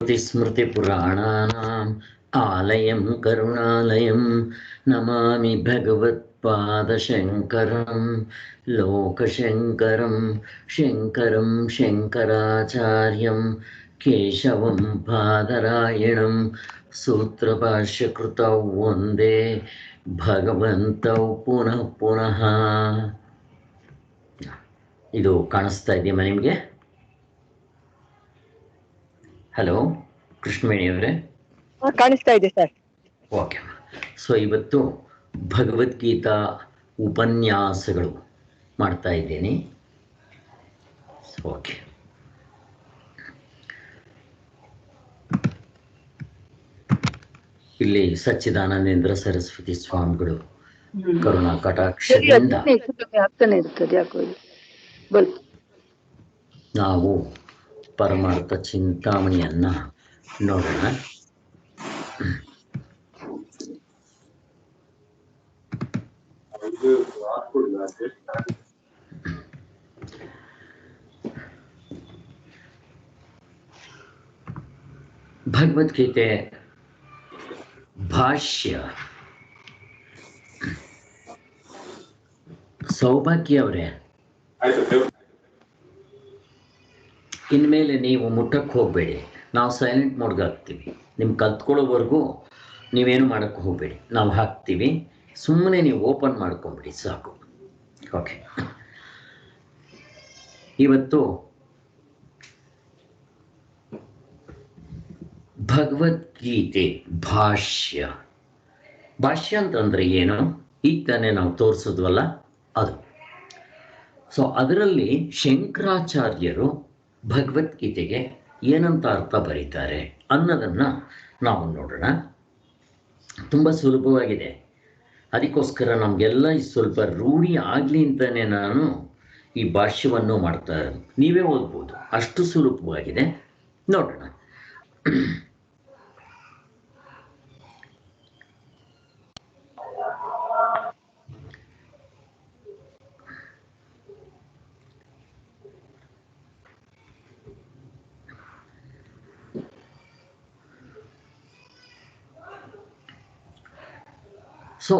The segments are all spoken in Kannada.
स्मृतिपुराणानाम् आलयं करुणालयं नमामि भगवत्पादशङ्करं लोकशङ्करं शङ्करं शङ्कराचार्यं केशवं बादरायणं सूत्रभाष्यकृतौ वन्दे ಭಗವಂತೌ ಪುನಃ ಪುನಃ. ಇದು ಕಾಣಿಸ್ತಾ ಇದೆಯಮ್ಮ ನಿಮಗೆ? ಹಲೋ ಕೃಷ್ಣವೇಣಿಯವರೇ, ಕಾಣಿಸ್ತಾ ಇದೆ ಸರ್. ಓಕೆ. ಸೊ ಇವತ್ತು ಭಗವದ್ಗೀತಾ ಉಪನ್ಯಾಸಗಳು ಮಾಡ್ತಾ ಇದ್ದೀನಿ. ಓಕೆ. ಇಲ್ಲಿ ಸಚ್ಚಿದಾನಂದೇಂದ್ರ ಸರಸ್ವತಿ ಸ್ವಾಮಿಗಳು ಕರುಣಾ ಕಟಾಕ್ಷದಿಂದ ನಾವು ಪರಮಾರ್ಥ ಚಿಂತಾಮಣಿಯನ್ನ ನೋಡೋಣ. ಭಗವದ್ಗೀತೆ ಭಾಷ್ಯ. ಸೌಭಾಗ್ಯ ಅವರೇ, ಇನ್ಮೇಲೆ ನೀವು ಮುಟ್ಟಕ್ಕೆ ಹೋಗಬೇಡಿ. ನಾವು ಸೈಲೆಂಟ್ ಮೋಡ್ಗೆ ಹಾಕ್ತೀವಿ. ನಿಮ್ಮ ಕಲ್ತ್ಕೊಳ್ಳೋವರೆಗೂ ನೀವೇನು ಮಾಡೋಕ್ಕೆ ಹೋಗಬೇಡಿ. ನಾವು ಹಾಕ್ತೀವಿ, ಸುಮ್ಮನೆ ನೀವು ಓಪನ್ ಮಾಡ್ಕೊಂಬಿಡಿ ಸಾಕು. ಓಕೆ. ಇವತ್ತು ಭಗವದ್ಗೀತೆ ಭಾಷ್ಯ. ಭಾಷ್ಯ ಅಂತಂದರೆ ಏನು? ಈಗ ತಾನೇ ನಾವು ತೋರಿಸಿದ್ವಲ್ಲ ಅದು. ಸೊ ಅದರಲ್ಲಿ ಶಂಕರಾಚಾರ್ಯರು ಭಗವದ್ಗೀತೆಗೆ ಏನಂತ ಅರ್ಥ ಬರೀತಾರೆ ಅನ್ನೋದನ್ನು ನಾವು ನೋಡೋಣ. ತುಂಬ ಸುಲಭವಾಗಿದೆ. ಅದಕ್ಕೋಸ್ಕರ ನಮಗೆಲ್ಲ ಸ್ವಲ್ಪ ರೂಢಿ ಆಗಲಿ ಅಂತಲೇ ನಾನು ಈ ಭಾಷ್ಯವನ್ನು ಮಾಡ್ತಾ ಇರೋದು. ನೀವೇ ಓದ್ಬೋದು, ಅಷ್ಟು ಸುಲಭವಾಗಿದೆ. ನೋಡೋಣ. ಸೊ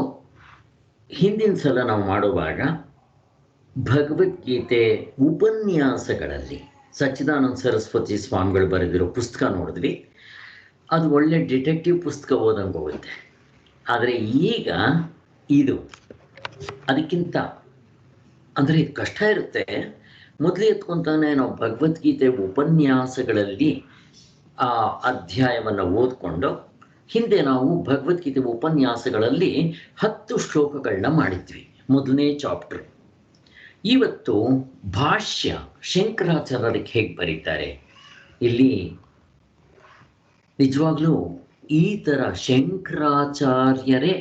ಹಿಂದಿನ ಸಲ ನಾವು ಮಾಡುವಾಗ ಭಗವದ್ಗೀತೆ ಉಪನ್ಯಾಸಗಳಲ್ಲಿ ಸಚ್ಚಿದಾನಂದ ಸರಸ್ವತಿ ಸ್ವಾಮಿಗಳು ಬರೆದಿರೋ ಪುಸ್ತಕ ನೋಡಿದ್ವಿ. ಅದು ಒಳ್ಳೆ ಡಿಟೆಕ್ಟಿವ್ ಪುಸ್ತಕ ಓದಂಗೆ ಹೋಗುತ್ತೆ. ಆದರೆ ಈಗ ಇದು ಅದಕ್ಕಿಂತ ಅಂದರೆ ಇದು ಕಷ್ಟ ಇರುತ್ತೆ. ಮೊದಲೇ ಎತ್ಕೊಂತಾನೆ ನಾವು ಭಗವದ್ಗೀತೆ ಉಪನ್ಯಾಸಗಳಲ್ಲಿ ಆ ಅಧ್ಯಾಯವನ್ನು ಓದ್ಕೊಂಡು, ಹಿಂದೆ ನಾವು ಭಗವದ್ಗೀತೆ ಉಪನ್ಯಾಸಗಳಲ್ಲಿ 10 ಶ್ಲೋಕಗಳನ್ನ ಮಾಡಿದ್ವಿ, ಮೊದಲನೇ ಚಾಪ್ಟರ್. ಇವತ್ತು ಭಾಷ್ಯ ಶಂಕರಾಚಾರ್ಯರಿಗೆ ಹೇಗೆ ಬರೀತಾರೆ. ಇಲ್ಲಿ ನಿಜವಾಗ್ಲೂ ಈ ಥರ ಶಂಕರಾಚಾರ್ಯರೇ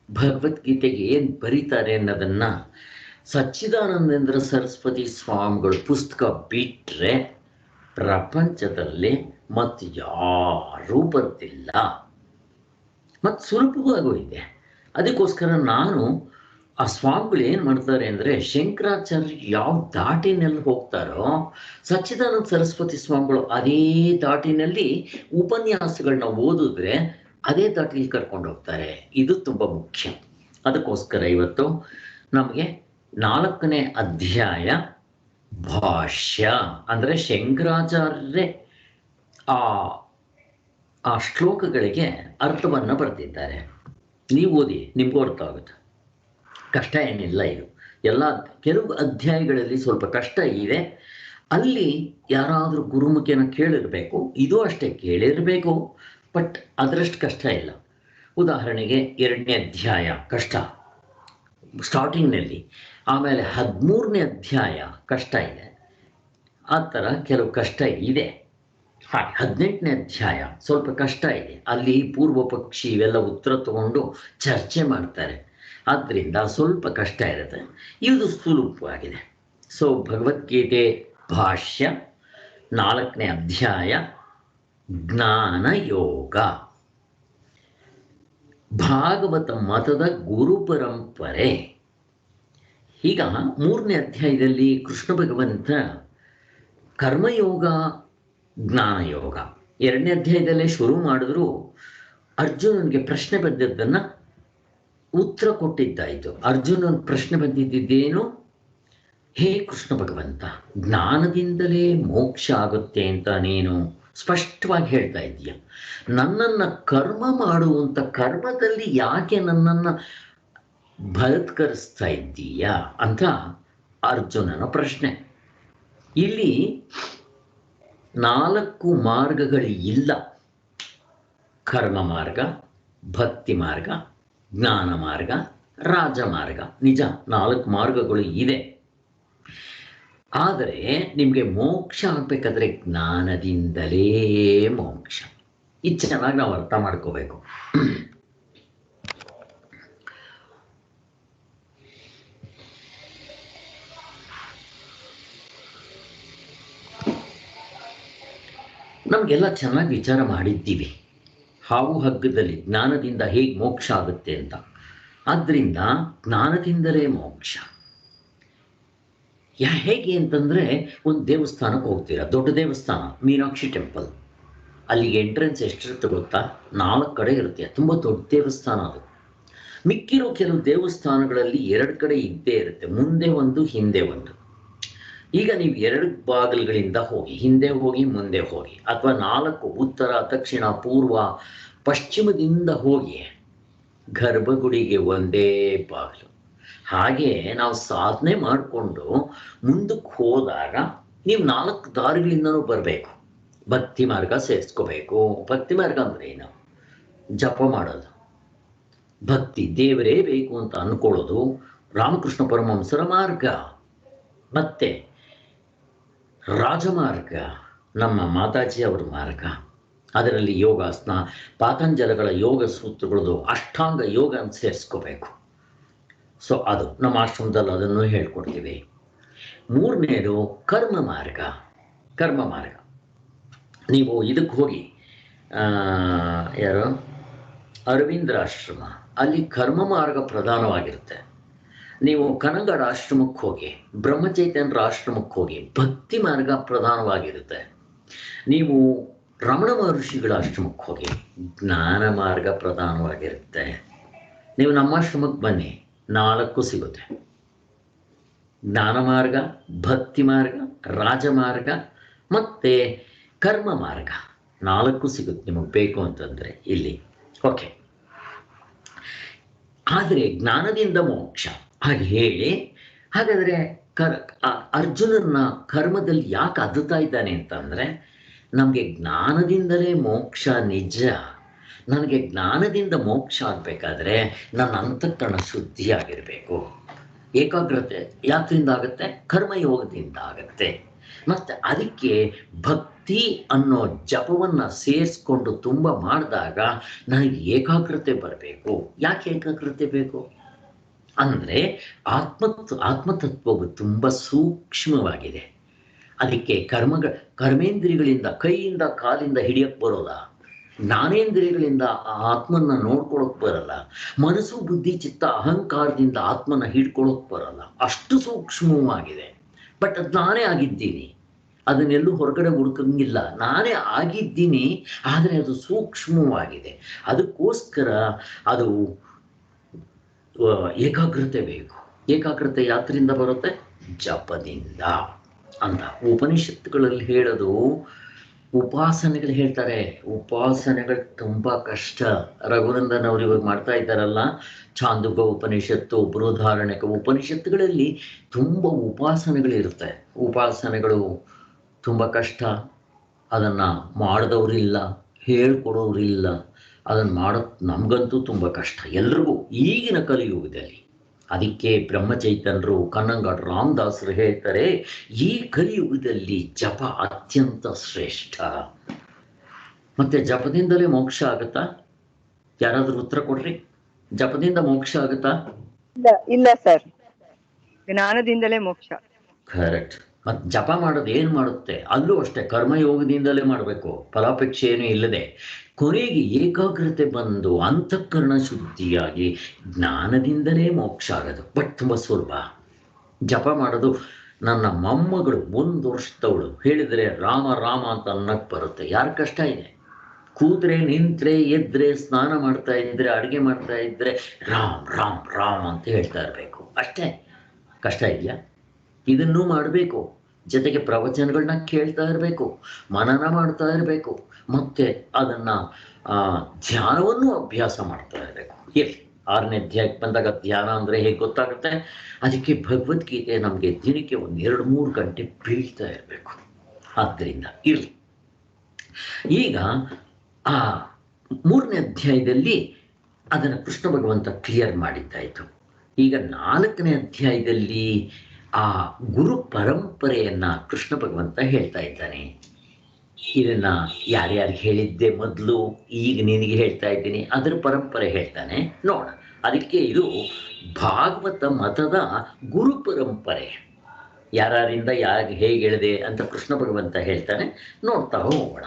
ಭಗವದ್ಗೀತೆಗೆ ಏನು ಬರೀತಾರೆ ಅನ್ನೋದನ್ನು ಸಚ್ಚಿದಾನಂದೇಂದ್ರ ಸರಸ್ವತಿ ಸ್ವಾಮಿಗಳು ಪುಸ್ತಕ ಬಿಟ್ಟರೆ ಪ್ರಪಂಚದಲ್ಲಿ ಮತ್ತು ಯಾರೂ ಬರ್ತಿಲ್ಲ. ಮತ್ತು ಸುಲಭವಾಗೂ ಇದೆ. ಅದಕ್ಕೋಸ್ಕರ ನಾನು ಆ ಸ್ವಾಮಿಗಳು ಏನು ಮಾಡ್ತಾರೆ ಅಂದರೆ, ಶಂಕರಾಚಾರ್ಯ ಯಾವ ದಾಟಿನಲ್ಲಿ ಹೋಗ್ತಾರೋ ಸಚ್ಚಿದಾನಂದ ಸರಸ್ವತಿ ಸ್ವಾಮಿಗಳು ಅದೇ ದಾಟಿನಲ್ಲಿ ಉಪನ್ಯಾಸಗಳನ್ನ ಓದಿದ್ರೆ ಅದೇ ದಾಟಿಲಿ ಕರ್ಕೊಂಡು ಹೋಗ್ತಾರೆ. ಇದು ತುಂಬ ಮುಖ್ಯ. ಅದಕ್ಕೋಸ್ಕರ ಇವತ್ತು ನಮಗೆ 4ನೇ ಅಧ್ಯಾಯ ಭಾಷ್ಯ ಅಂದರೆ ಶಂಕರಾಚಾರ್ಯರೇ ಆ ಶ್ಲೋಕಗಳಿಗೆ ಅರ್ಥವನ್ನು ಬರೆದಿದ್ದಾರೆ. ನೀವು ಓದಿ, ನಿಮಗೂ ಅರ್ಥ ಆಗುತ್ತೆ. ಕಷ್ಟ ಏನಿಲ್ಲ. ಇದು ಎಲ್ಲ ಕೆಲವು ಅಧ್ಯಾಯಗಳಲ್ಲಿ ಸ್ವಲ್ಪ ಕಷ್ಟ ಇದೆ. ಅಲ್ಲಿ ಯಾರಾದರೂ ಗುರುಮುಖಿಯನ್ನು ಕೇಳಿರಬೇಕು. ಇದು ಅಷ್ಟೇ, ಕೇಳಿರಬೇಕು. ಬಟ್ ಅದರಷ್ಟು ಕಷ್ಟ ಇಲ್ಲ. ಉದಾಹರಣೆಗೆ 2ನೇ ಅಧ್ಯಾಯ ಕಷ್ಟ ಸ್ಟಾರ್ಟಿಂಗ್ನಲ್ಲಿ, ಆಮೇಲೆ 13ನೇ ಅಧ್ಯಾಯ ಕಷ್ಟ ಇದೆ. ಆ ಥರ ಕೆಲವು ಕಷ್ಟ ಇದೆ. ಹಾಗೆ 18ನೇ ಅಧ್ಯಾಯ ಸ್ವಲ್ಪ ಕಷ್ಟ ಇದೆ. ಅಲ್ಲಿ ಪೂರ್ವ ಪಕ್ಷಿ ಇವೆಲ್ಲ ಉತ್ತರ ತಗೊಂಡು ಚರ್ಚೆ ಮಾಡ್ತಾರೆ. ಆದ್ದರಿಂದ ಸ್ವಲ್ಪ ಕಷ್ಟ ಇರುತ್ತೆ. ಇದು ಸುಲಭವಾಗಿದೆ. ಸೊ ಭಗವದ್ಗೀತೆ ಭಾಷ್ಯ 4ನೇ ಅಧ್ಯಾಯ ಜ್ಞಾನ ಯೋಗ. ಭಾಗವತ ಮತದ ಗುರು ಪರಂಪರೆ. ಈಗ 3ನೇ ಅಧ್ಯಾಯದಲ್ಲಿ ಕೃಷ್ಣ ಭಗವಂತ ಕರ್ಮಯೋಗ ಜ್ಞಾನಯೋಗ 2ನೇ ಅಧ್ಯಾಯದಲ್ಲೇ ಶುರು ಮಾಡಿದ್ರು ಅರ್ಜುನನಿಗೆ ಪ್ರಶ್ನೆ ಬಂದದ್ದನ್ನು ಉತ್ತರ ಕೊಟ್ಟಿದ್ದಾಯಿತು. ಅರ್ಜುನನ ಪ್ರಶ್ನೆ ಬಂದಿದ್ದೇನು? ಹೇ ಕೃಷ್ಣ ಭಗವಂತ, ಜ್ಞಾನದಿಂದಲೇ ಮೋಕ್ಷ ಆಗುತ್ತೆ ಅಂತ ನೀನು ಸ್ಪಷ್ಟವಾಗಿ ಹೇಳ್ತಾ ಇದ್ದೀಯ. ನನ್ನನ್ನು ಕರ್ಮ ಮಾಡುವಂಥ ಕರ್ಮದಲ್ಲಿ ಯಾಕೆ ನನ್ನನ್ನು ಬಲತ್ಕರಿಸ್ತಾ ಇದ್ದೀಯಾ ಅಂತ ಅರ್ಜುನನ ಪ್ರಶ್ನೆ. ಇಲ್ಲಿ 4 ಮಾರ್ಗಗಳು ಇಲ್ಲ. ಕರ್ಮ ಮಾರ್ಗ, ಭಕ್ತಿ ಮಾರ್ಗ, ಜ್ಞಾನ ಮಾರ್ಗ, ರಾಜಮಾರ್ಗ. ನಿಜ, 4 ಮಾರ್ಗಗಳು ಇದೆ. ಆದರೆ ನಿಮಗೆ ಮೋಕ್ಷ ಆಗಬೇಕಾದ್ರೆ ಜ್ಞಾನದಿಂದಲೇ ಮೋಕ್ಷ. ಇದು ಚೆನ್ನಾಗಿ ನಾವು ಅರ್ಥ ಮಾಡ್ಕೋಬೇಕು. ನಮಗೆಲ್ಲ ಚೆನ್ನಾಗಿ ವಿಚಾರ ಮಾಡಿದ್ದೀವಿ ಹಾವು ಹಗ್ಗದಲ್ಲಿ ಜ್ಞಾನದಿಂದ ಹೇಗೆ ಮೋಕ್ಷ ಆಗುತ್ತೆ ಅಂತ. ಆದ್ದರಿಂದ ಜ್ಞಾನದಿಂದಲೇ ಮೋಕ್ಷ ಹೇಗೆ ಅಂತಂದರೆ, ಒಂದು ದೇವಸ್ಥಾನಕ್ಕೆ ಹೋಗ್ತೀರಾ, ದೊಡ್ಡ ದೇವಸ್ಥಾನ, ಮೀನಾಕ್ಷಿ ಟೆಂಪಲ್. ಅಲ್ಲಿಗೆ ಎಂಟ್ರೆನ್ಸ್ ಎಷ್ಟಿರುತ್ತೆ ಗೊತ್ತಾ? 4 ಕಡೆ ಇರುತ್ತೆ. ತುಂಬ ದೊಡ್ಡ ದೇವಸ್ಥಾನ ಅದು. ಮಿಕ್ಕಿರೋ ಕೆಲವು ದೇವಸ್ಥಾನಗಳಲ್ಲಿ 2 ಕಡೆ ಇದ್ದೇ ಇರುತ್ತೆ, ಮುಂದೆ ಒಂದು ಹಿಂದೆ ಒಂದು. ಈಗ ನೀವು 2 ಬಾಗಿಲುಗಳಿಂದ ಹೋಗಿ, ಹಿಂದೆ ಹೋಗಿ ಮುಂದೆ ಹೋಗಿ, ಅಥವಾ 4 ಉತ್ತರ, ದಕ್ಷಿಣ, ಪೂರ್ವ, ಪಶ್ಚಿಮದಿಂದ ಹೋಗಿ ಗರ್ಭಗುಡಿಗೆ ಒಂದೇ ಬಾಗಿಲು. ಹಾಗೆ ನಾವು ಸಾಧನೆ ಮಾಡಿಕೊಂಡು ಮುಂದಕ್ಕೆ ಹೋದಾಗ ನೀವು 4 ದಾರಿಗಳಿಂದನೂ ಬರಬೇಕು. ಭಕ್ತಿ ಮಾರ್ಗ ಸೇರಿಸ್ಕೋಬೇಕು. ಭಕ್ತಿ ಮಾರ್ಗ ಅಂದರೆ ಏನು? ಜಪ ಮಾಡೋದು, ಭಕ್ತಿ, ದೇವರೇ ಬೇಕು ಅಂತ ಅಂದ್ಕೊಳ್ಳೋದು ರಾಮಕೃಷ್ಣ ಪರಮಹಂಸರ ಮಾರ್ಗ. ಮತ್ತೆ ರಾಜಮಾರ್ಗ ನಮ್ಮ ಮಾತಾಜಿ ಅವರ ಮಾರ್ಗ. ಅದರಲ್ಲಿ ಯೋಗಾಸನ, ಪಾತಂಜಲಗಳ ಯೋಗ ಸೂತ್ರಗಳದು ಅಷ್ಟಾಂಗ ಯೋಗ ಅಂತ ಸೇರಿಸ್ಕೋಬೇಕು. ಸೊ ಅದು ನಮ್ಮ ಆಶ್ರಮದಲ್ಲಿ ಅದನ್ನು ಹೇಳ್ಕೊಡ್ತೀವಿ. 3ನೇದು ಕರ್ಮ ಮಾರ್ಗ. ಕರ್ಮ ಮಾರ್ಗ ನೀವು ಇದಕ್ಕೆ ಹೋಗಿ, ಯಾರು ಅರವಿಂದ್ರ ಆಶ್ರಮ, ಅಲ್ಲಿ ಕರ್ಮ ಮಾರ್ಗ ಪ್ರಧಾನವಾಗಿರುತ್ತೆ. ನೀವು ಕನಗಡ ಆಶ್ರಮಕ್ಕೆ ಹೋಗಿ, ಬ್ರಹ್ಮಚೈತನ್ಯರ ಆಶ್ರಮಕ್ಕೆ ಹೋಗಿ, ಭಕ್ತಿ ಮಾರ್ಗ ಪ್ರಧಾನವಾಗಿರುತ್ತೆ. ನೀವು ರಮಣ ಮಹರ್ಷಿಗಳ ಆಶ್ರಮಕ್ಕೆ ಹೋಗಿ, ಜ್ಞಾನ ಮಾರ್ಗ ಪ್ರಧಾನವಾಗಿರುತ್ತೆ. ನೀವು ನಮ್ಮ ಆಶ್ರಮಕ್ಕೆ ಬನ್ನಿ, 4 ಸಿಗುತ್ತೆ. ಜ್ಞಾನ ಮಾರ್ಗ, ಭಕ್ತಿ ಮಾರ್ಗ, ರಾಜಮಾರ್ಗ ಮತ್ತು ಕರ್ಮ ಮಾರ್ಗ 4 ಸಿಗುತ್ತೆ ನಿಮಗೆ ಬೇಕು ಅಂತಂದರೆ ಇಲ್ಲಿ. ಓಕೆ, ಆದರೆ ಜ್ಞಾನದಿಂದ ಮೋಕ್ಷ ಹಾಗೆ ಹೇಳಿ, ಹಾಗಾದರೆ ಅರ್ಜುನನ ಕರ್ಮದಲ್ಲಿ ಯಾಕೆ ಅದ್ದುತ್ತಾ ಇದ್ದಾನೆ ಅಂತಂದರೆ, ನಮಗೆ ಜ್ಞಾನದಿಂದಲೇ ಮೋಕ್ಷ ನಿಜ. ನನಗೆ ಜ್ಞಾನದಿಂದ ಮೋಕ್ಷ ಆಗಬೇಕಾದ್ರೆ ನನ್ನ ಅಂತಃಕರಣ ಶುದ್ಧಿಯಾಗಿರಬೇಕು. ಏಕಾಗ್ರತೆ ಯಾತ್ರಿಂದ ಆಗುತ್ತೆ? ಕರ್ಮಯೋಗದಿಂದ ಆಗುತ್ತೆ. ಮತ್ತು ಅದಕ್ಕೆ ಭಕ್ತಿ ಅನ್ನೋ ಜಪವನ್ನು ಸೇರಿಸ್ಕೊಂಡು ತುಂಬ ಮಾಡಿದಾಗ ನನಗೆ ಏಕಾಗ್ರತೆ ಬರಬೇಕು. ಯಾಕೆ ಏಕಾಗ್ರತೆ ಬೇಕು ಅಂದರೆ, ಆತ್ಮತತ್ವವು ತುಂಬ ಸೂಕ್ಷ್ಮವಾಗಿದೆ. ಅದಕ್ಕೆ ಕರ್ಮೇಂದ್ರಿಯಗಳಿಂದ, ಕೈಯಿಂದ ಕಾಲಿಂದ ಹಿಡಿಯಕ್ಕೆ ಬರೋಲ್ಲ. ಜ್ಞಾನೇಂದ್ರಿಯಗಳಿಂದ ಆ ಆತ್ಮನ ನೋಡ್ಕೊಳಕ್ಕೆ ಬರಲ್ಲ. ಮನಸ್ಸು, ಬುದ್ಧಿ, ಚಿತ್ತ, ಅಹಂಕಾರದಿಂದ ಆತ್ಮನ ಹಿಡ್ಕೊಳಕ್ಕೆ ಬರಲ್ಲ. ಅಷ್ಟು ಸೂಕ್ಷ್ಮವಾಗಿದೆ. ಬಟ್ ಅದು ನಾನೇ ಆಗಿದ್ದೀನಿ, ಅದನ್ನೆಲ್ಲೂ ಹೊರಗಡೆ ಹುಡುಕಂಗಿಲ್ಲ. ನಾನೇ ಆಗಿದ್ದೀನಿ, ಆದರೆ ಅದು ಸೂಕ್ಷ್ಮವಾಗಿದೆ. ಅದಕ್ಕೋಸ್ಕರ ಅದು ಏಕಾಗ್ರತೆ ಬೇಕು. ಏಕಾಗ್ರತೆ ಯಾತ್ರಿಂದ ಬರುತ್ತೆ? ಜಪದಿಂದ ಅಂತ ಉಪನಿಷತ್ತುಗಳಲ್ಲಿ ಹೇಳೋದು. ಉಪಾಸನೆಗಳು ಹೇಳ್ತಾರೆ. ಉಪಾಸನೆಗಳು ತುಂಬ ಕಷ್ಟ. ರಘುನಂದನ್ ಅವರು ಇವಾಗ ಮಾಡ್ತಾ ಇದ್ದಾರಲ್ಲ, ಛಾಂದೋಗ್ಯ ಉಪನಿಷತ್ತು, ಬೃಹದಾರಣ್ಯಕ ಉಪನಿಷತ್ತುಗಳಲ್ಲಿ ತುಂಬ ಉಪಾಸನೆಗಳಿರುತ್ತೆ. ಉಪಾಸನೆಗಳು ತುಂಬ ಕಷ್ಟ. ಅದನ್ನು ಮಾಡಿದವರಿಲ್ಲ, ಹೇಳ್ಕೊಡೋರಿಲ್ಲ. ಅದನ್ನು ಮಾಡೋದು ನಮಗಂತೂ ತುಂಬ ಕಷ್ಟ, ಎಲ್ರಿಗೂ ಈಗಿನ ಕಲಿಯುಗದಲ್ಲಿ. ಅದಕ್ಕೆ ಬ್ರಹ್ಮಚೈತನ್ಯರು, ಕನ್ನಂಗಾಡ್ ರಾಮದಾಸರು ಹೇಳ್ತಾರೆ, ಈ ಕಲಿಯುಗದಲ್ಲಿ ಜಪ ಅತ್ಯಂತ ಶ್ರೇಷ್ಠ. ಮತ್ತೆ ಜಪದಿಂದಲೇ ಮೋಕ್ಷ ಆಗುತ್ತಾ? ಯಾರಾದರೂ ಉತ್ತರ ಕೊಡ್ರಿ. ಜಪದಿಂದ ಮೋಕ್ಷ ಆಗುತ್ತಾ? ಇಲ್ಲ ಸರ್, ಜ್ಞಾನದಿಂದಲೇ ಮೋಕ್ಷ. ಕರೆಕ್ಟ್. ಮತ್ತು ಜಪ ಮಾಡೋದು ಏನು ಮಾಡುತ್ತೆ? ಅಲ್ಲೂ ಅಷ್ಟೇ ಕರ್ಮಯೋಗದಿಂದಲೇ ಮಾಡಬೇಕು, ಫಲಾಪೇಕ್ಷೆ ಏನೂ ಇಲ್ಲದೆ. ಕೊನೆಗೆ ಏಕಾಗ್ರತೆ ಬಂದು ಅಂತಃಕರಣ ಶುದ್ಧಿಯಾಗಿ ಜ್ಞಾನದಿಂದಲೇ ಮೋಕ್ಷ ಆಗೋದು. ಬಟ್ ತುಂಬ ಸುಲಭ. ಜಪ ಮಾಡೋದು ನನ್ನ ಮೊಮ್ಮಗಳು 1 ವರ್ಷದವಳು ಹೇಳಿದರೆ ರಾಮ ರಾಮ ಅಂತ ಅನ್ನಕ್ಕೆ ಬರುತ್ತೆ. ಯಾರ ಕಷ್ಟ ಇದೆ? ಕೂತ್ರೆ ನಿಂತ್ರೆ ಎದ್ರೆ ಸ್ನಾನ ಮಾಡ್ತಾ ಇದ್ರೆ ಅಡುಗೆ ಮಾಡ್ತಾ ಇದ್ರೆ ರಾಮ್ ರಾಮ್ ರಾಮ್ ಅಂತ ಹೇಳ್ತಾ ಇರಬೇಕು. ಅಷ್ಟೇ. ಕಷ್ಟ ಇದೆಯಾ? ಇದನ್ನೂ ಮಾಡಬೇಕು, ಜೊತೆಗೆ ಪ್ರವಚನಗಳನ್ನ ಕೇಳ್ತಾ ಇರಬೇಕು, ಮನನ ಮಾಡ್ತಾ ಇರಬೇಕು, ಮತ್ತೆ ಅದನ್ನು ಧ್ಯಾನವನ್ನು ಅಭ್ಯಾಸ ಮಾಡ್ತಾ ಇರಬೇಕು. ಎಲ್ಲಿ 6ನೇ ಅಧ್ಯಾಯಕ್ಕೆ ಬಂದಾಗ ಧ್ಯಾನ ಅಂದರೆ ಹೇಗೆ ಗೊತ್ತಾಗುತ್ತೆ? ಅದಕ್ಕೆ ಭಗವದ್ಗೀತೆ ನಮಗೆ ದಿನಕ್ಕೆ 1-2-3 ಗಂಟೆ ಬೀಳ್ತಾ ಇರಬೇಕು. ಆದ್ದರಿಂದ ಇರಲಿ. ಈಗ ಆ 3ನೇ ಅಧ್ಯಾಯದಲ್ಲಿ ಅದನ್ನು ಕೃಷ್ಣ ಭಗವಂತ ಕ್ಲಿಯರ್ ಮಾಡಿದ್ದಾಯಿತು. ಈಗ 4ನೇ ಅಧ್ಯಾಯದಲ್ಲಿ ಆ ಗುರು ಪರಂಪರೆಯನ್ನು ಕೃಷ್ಣ ಭಗವಂತ ಹೇಳ್ತಾ ಇದ್ದಾನೆ. ಇದನ್ನು ಯಾರ್ಯಾರಿಗೆ ಹೇಳಿದ್ದೆ ಮೊದಲು, ಈಗ ನಿನಗೆ ಹೇಳ್ತಾ ಇದ್ದೀನಿ, ಅದರ ಪರಂಪರೆ ಹೇಳ್ತಾನೆ. ನೋಡೋಣ. ಅದಕ್ಕೆ ಇದು ಭಾಗವತ ಮತದ ಗುರು ಪರಂಪರೆ. ಯಾರಿಂದ ಯಾರಿಗೆ ಹೇಗೆ ಹೇಳಿದೆ ಅಂತ ಕೃಷ್ಣ ಭಗವಂತ ಹೇಳ್ತಾನೆ. ನೋಡ್ತಾ ಹೋಗೋಣ.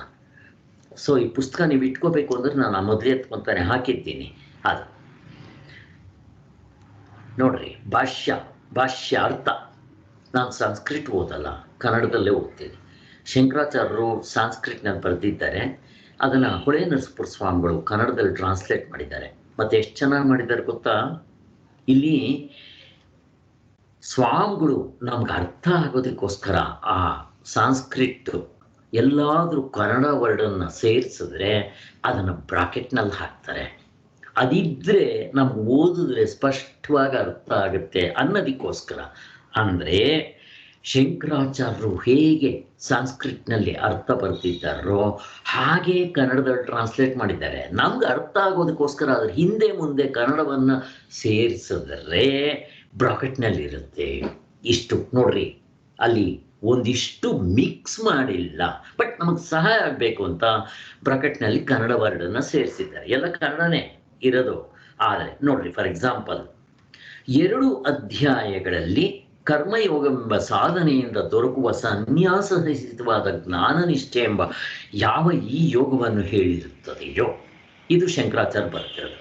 ಸೊ ಈ ಪುಸ್ತಕ ನೀವು ಇಟ್ಕೋಬೇಕು ಅಂದ್ರೆ ನಾನು ಮೊದಲೇ ಎತ್ಕೊಂತಾನೆ ಹಾಕಿದ್ದೀನಿ. ಅದು ನೋಡ್ರಿ, ಭಾಷ್ಯಾರ್ಥ. ನಾನು ಸಂಸ್ಕೃತ ಓದಲ್ಲ, ಕನ್ನಡದಲ್ಲೇ ಓದ್ತೀನಿ. ಶಂಕರಾಚಾರ್ಯರು ಸಂಸ್ಕೃತನಲ್ಲಿ ಬರೆದಿದ್ದಾರೆ. ಅದನ್ನು ಹೊಳೆ ನರಸೀಪುರ ಸ್ವಾಮಿಗಳು ಕನ್ನಡದಲ್ಲಿ ಟ್ರಾನ್ಸ್ಲೇಟ್ ಮಾಡಿದ್ದಾರೆ. ಮತ್ತು ಎಷ್ಟು ಚೆನ್ನಾಗಿ ಮಾಡಿದ್ದಾರೆ ಗೊತ್ತಾ? ಇಲ್ಲಿ ಸ್ವಾಮಿಗಳು ನಮ್ಗೆ ಅರ್ಥ ಆಗೋದಕ್ಕೋಸ್ಕರ ಆ ಸಂಸ್ಕೃತ ಎಲ್ಲಾದರೂ ಕನ್ನಡ ವರ್ಡನ್ನು ಸೇರಿಸಿದ್ರೆ ಅದನ್ನು ಬ್ರಾಕೆಟ್ನಲ್ಲಿ ಹಾಕ್ತಾರೆ. ಅದಿದ್ದರೆ ನಮ್ಗೆ ಓದಿದ್ರೆ ಸ್ಪಷ್ಟವಾಗಿ ಅರ್ಥ ಆಗುತ್ತೆ ಅನ್ನೋದಕ್ಕೋಸ್ಕರ. ಅಂದರೆ ಶಂಕರಾಚಾರ್ಯರು ಹೇಗೆ ಸಂಸ್ಕೃತನಲ್ಲಿ ಅರ್ಥ ಬರ್ತಿದ್ದಾರೋ ಹಾಗೆ ಕನ್ನಡದಲ್ಲಿ ಟ್ರಾನ್ಸ್ಲೇಟ್ ಮಾಡಿದ್ದಾರೆ. ನಮ್ಗೆ ಅರ್ಥ ಆಗೋದಕ್ಕೋಸ್ಕರ ಅದ್ರ ಹಿಂದೆ ಮುಂದೆ ಕನ್ನಡವನ್ನು ಸೇರಿಸಿದ್ರೆ ಬ್ರಾಕೆಟ್ನಲ್ಲಿರುತ್ತೆ. ಇಷ್ಟು ನೋಡ್ರಿ, ಅಲ್ಲಿ ಒಂದಿಷ್ಟು ಮಿಕ್ಸ್ ಮಾಡಿಲ್ಲ, ಬಟ್ ನಮಗೆ ಸಹಾಯ ಆಗಬೇಕು ಅಂತ ಬ್ರಾಕೆಟ್ನಲ್ಲಿ ಕನ್ನಡ ವರ್ಡನ್ನು ಸೇರಿಸಿದ್ದಾರೆ. ಎಲ್ಲ ಕನ್ನಡನೇ ಇರೋದು. ಆದರೆ ನೋಡ್ರಿ, ಫಾರ್ ಎಕ್ಸಾಂಪಲ್ 2 ಅಧ್ಯಾಯಗಳಲ್ಲಿ ಕರ್ಮಯೋಗವೆಂಬ ಸಾಧನೆಯಿಂದ ದೊರಕುವ ಸನ್ಯಾಸಹಿತವಾದ ಜ್ಞಾನನಿಷ್ಠೆ ಎಂಬ ಯಾವ ಈ ಯೋಗವನ್ನು ಹೇಳಿರುತ್ತದೆಯೋ, ಇದು ಶಂಕರಾಚಾರ್ಯ ಬರ್ತಿರೋದು.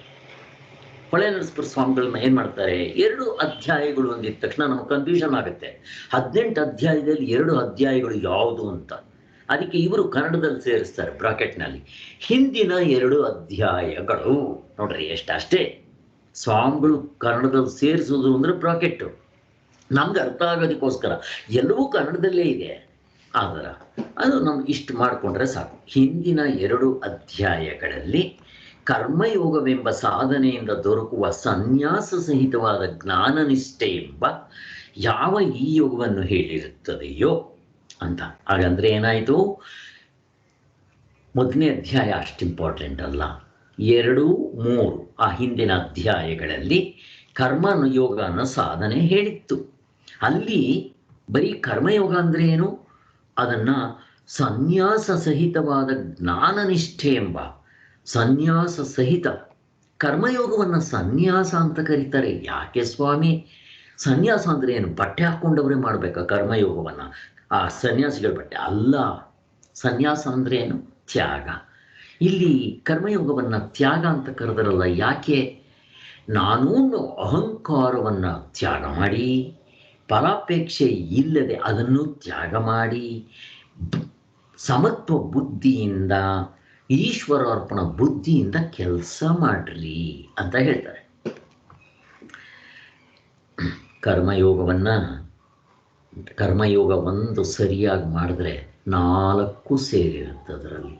ಹೊಳೆ ನರಸೀಪುರ ಸ್ವಾಮಿಗಳನ್ನ ಏನು ಮಾಡ್ತಾರೆ, 2 ಅಧ್ಯಾಯಗಳು ಅಂದಿದ ತಕ್ಷಣ ನಮಗೆ ಕನ್ಫ್ಯೂಷನ್ ಆಗುತ್ತೆ. 18 ಅಧ್ಯಾಯದಲ್ಲಿ 2 ಅಧ್ಯಾಯಗಳು ಯಾವುದು ಅಂತ. ಅದಕ್ಕೆ ಇವರು ಕನ್ನಡದಲ್ಲಿ ಸೇರಿಸ್ತಾರೆ ಬ್ರಾಕೆಟ್ನಲ್ಲಿ, ಹಿಂದಿನ 2 ಅಧ್ಯಾಯಗಳು. ನೋಡ್ರಿ, ಎಷ್ಟೇ ಸ್ವಾಮಿಗಳು ಕನ್ನಡದಲ್ಲಿ ಸೇರಿಸೋದು ಅಂದರೆ ಬ್ರಾಕೆಟ್ಟು ನಮ್ಗೆ ಅರ್ಥ ಆಗೋದಕ್ಕೋಸ್ಕರ. ಎಲ್ಲವೂ ಕನ್ನಡದಲ್ಲೇ ಇದೆ. ಆದರೆ ಅದು ನಮ್ಗೆ ಇಷ್ಟು ಮಾಡಿಕೊಂಡ್ರೆ ಸಾಕು. ಹಿಂದಿನ 2 ಅಧ್ಯಾಯಗಳಲ್ಲಿ ಕರ್ಮಯೋಗವೆಂಬ ಸಾಧನೆಯಿಂದ ದೊರಕುವ ಸನ್ಯಾಸ ಸಹಿತವಾದ ಜ್ಞಾನನಿಷ್ಠೆ ಎಂಬ ಯಾವ ಈ ಯೋಗವನ್ನು ಹೇಳಿರುತ್ತದೆಯೋ ಅಂತ. ಹಾಗಂದ್ರೆ ಏನಾಯಿತು? 1ನೇ ಅಧ್ಯಾಯ ಅಷ್ಟು ಇಂಪಾರ್ಟೆಂಟ್ ಅಲ್ಲ. 2, 3 ಆ ಹಿಂದಿನ ಅಧ್ಯಾಯಗಳಲ್ಲಿ ಕರ್ಮಯೋಗನ ಸಾಧನೆ ಹೇಳಿತ್ತು. ಅಲ್ಲಿ ಬರೀ ಕರ್ಮಯೋಗ ಅಂದರೆ ಏನು? ಅದನ್ನು ಸನ್ಯಾಸ ಸಹಿತವಾದ ಜ್ಞಾನನಿಷ್ಠೆ ಎಂಬ ಸನ್ಯಾಸ ಸಹಿತ ಕರ್ಮಯೋಗವನ್ನು ಸನ್ಯಾಸ ಅಂತ ಕರೀತಾರೆ. ಯಾಕೆ ಸ್ವಾಮಿ? ಸನ್ಯಾಸ ಅಂದರೆ ಏನು? ಬಟ್ಟೆ ಹಾಕ್ಕೊಂಡವರೇ ಮಾಡಬೇಕಾ ಕರ್ಮಯೋಗವನ್ನು? ಆ ಸನ್ಯಾಸಿಗಳ ಬಟ್ಟೆ ಅಲ್ಲ. ಸನ್ಯಾಸ ಅಂದರೆ ಏನು? ತ್ಯಾಗ. ಇಲ್ಲಿ ಕರ್ಮಯೋಗವನ್ನು ತ್ಯಾಗ ಅಂತ ಕರೆದರಲ್ಲ. ಯಾಕೆ? ನಾನು ಅಹಂಕಾರವನ್ನು ತ್ಯಾಗ ಮಾಡಿ, ಫಲಾಪೇಕ್ಷೆ ಇಲ್ಲದೆ ಅದನ್ನು ತ್ಯಾಗ ಮಾಡಿ, ಸಮತ್ವ ಬುದ್ಧಿಯಿಂದ, ಈಶ್ವರಾರ್ಪಣ ಬುದ್ಧಿಯಿಂದ ಕೆಲಸ ಮಾಡ್ರಿ ಅಂತ ಹೇಳ್ತಾರೆ. ಕರ್ಮಯೋಗ ಒಂದು ಸರಿಯಾಗಿ ಮಾಡಿದ್ರೆ 4 ಸೇರಿರುತ್ತೆ ಅದರಲ್ಲಿ.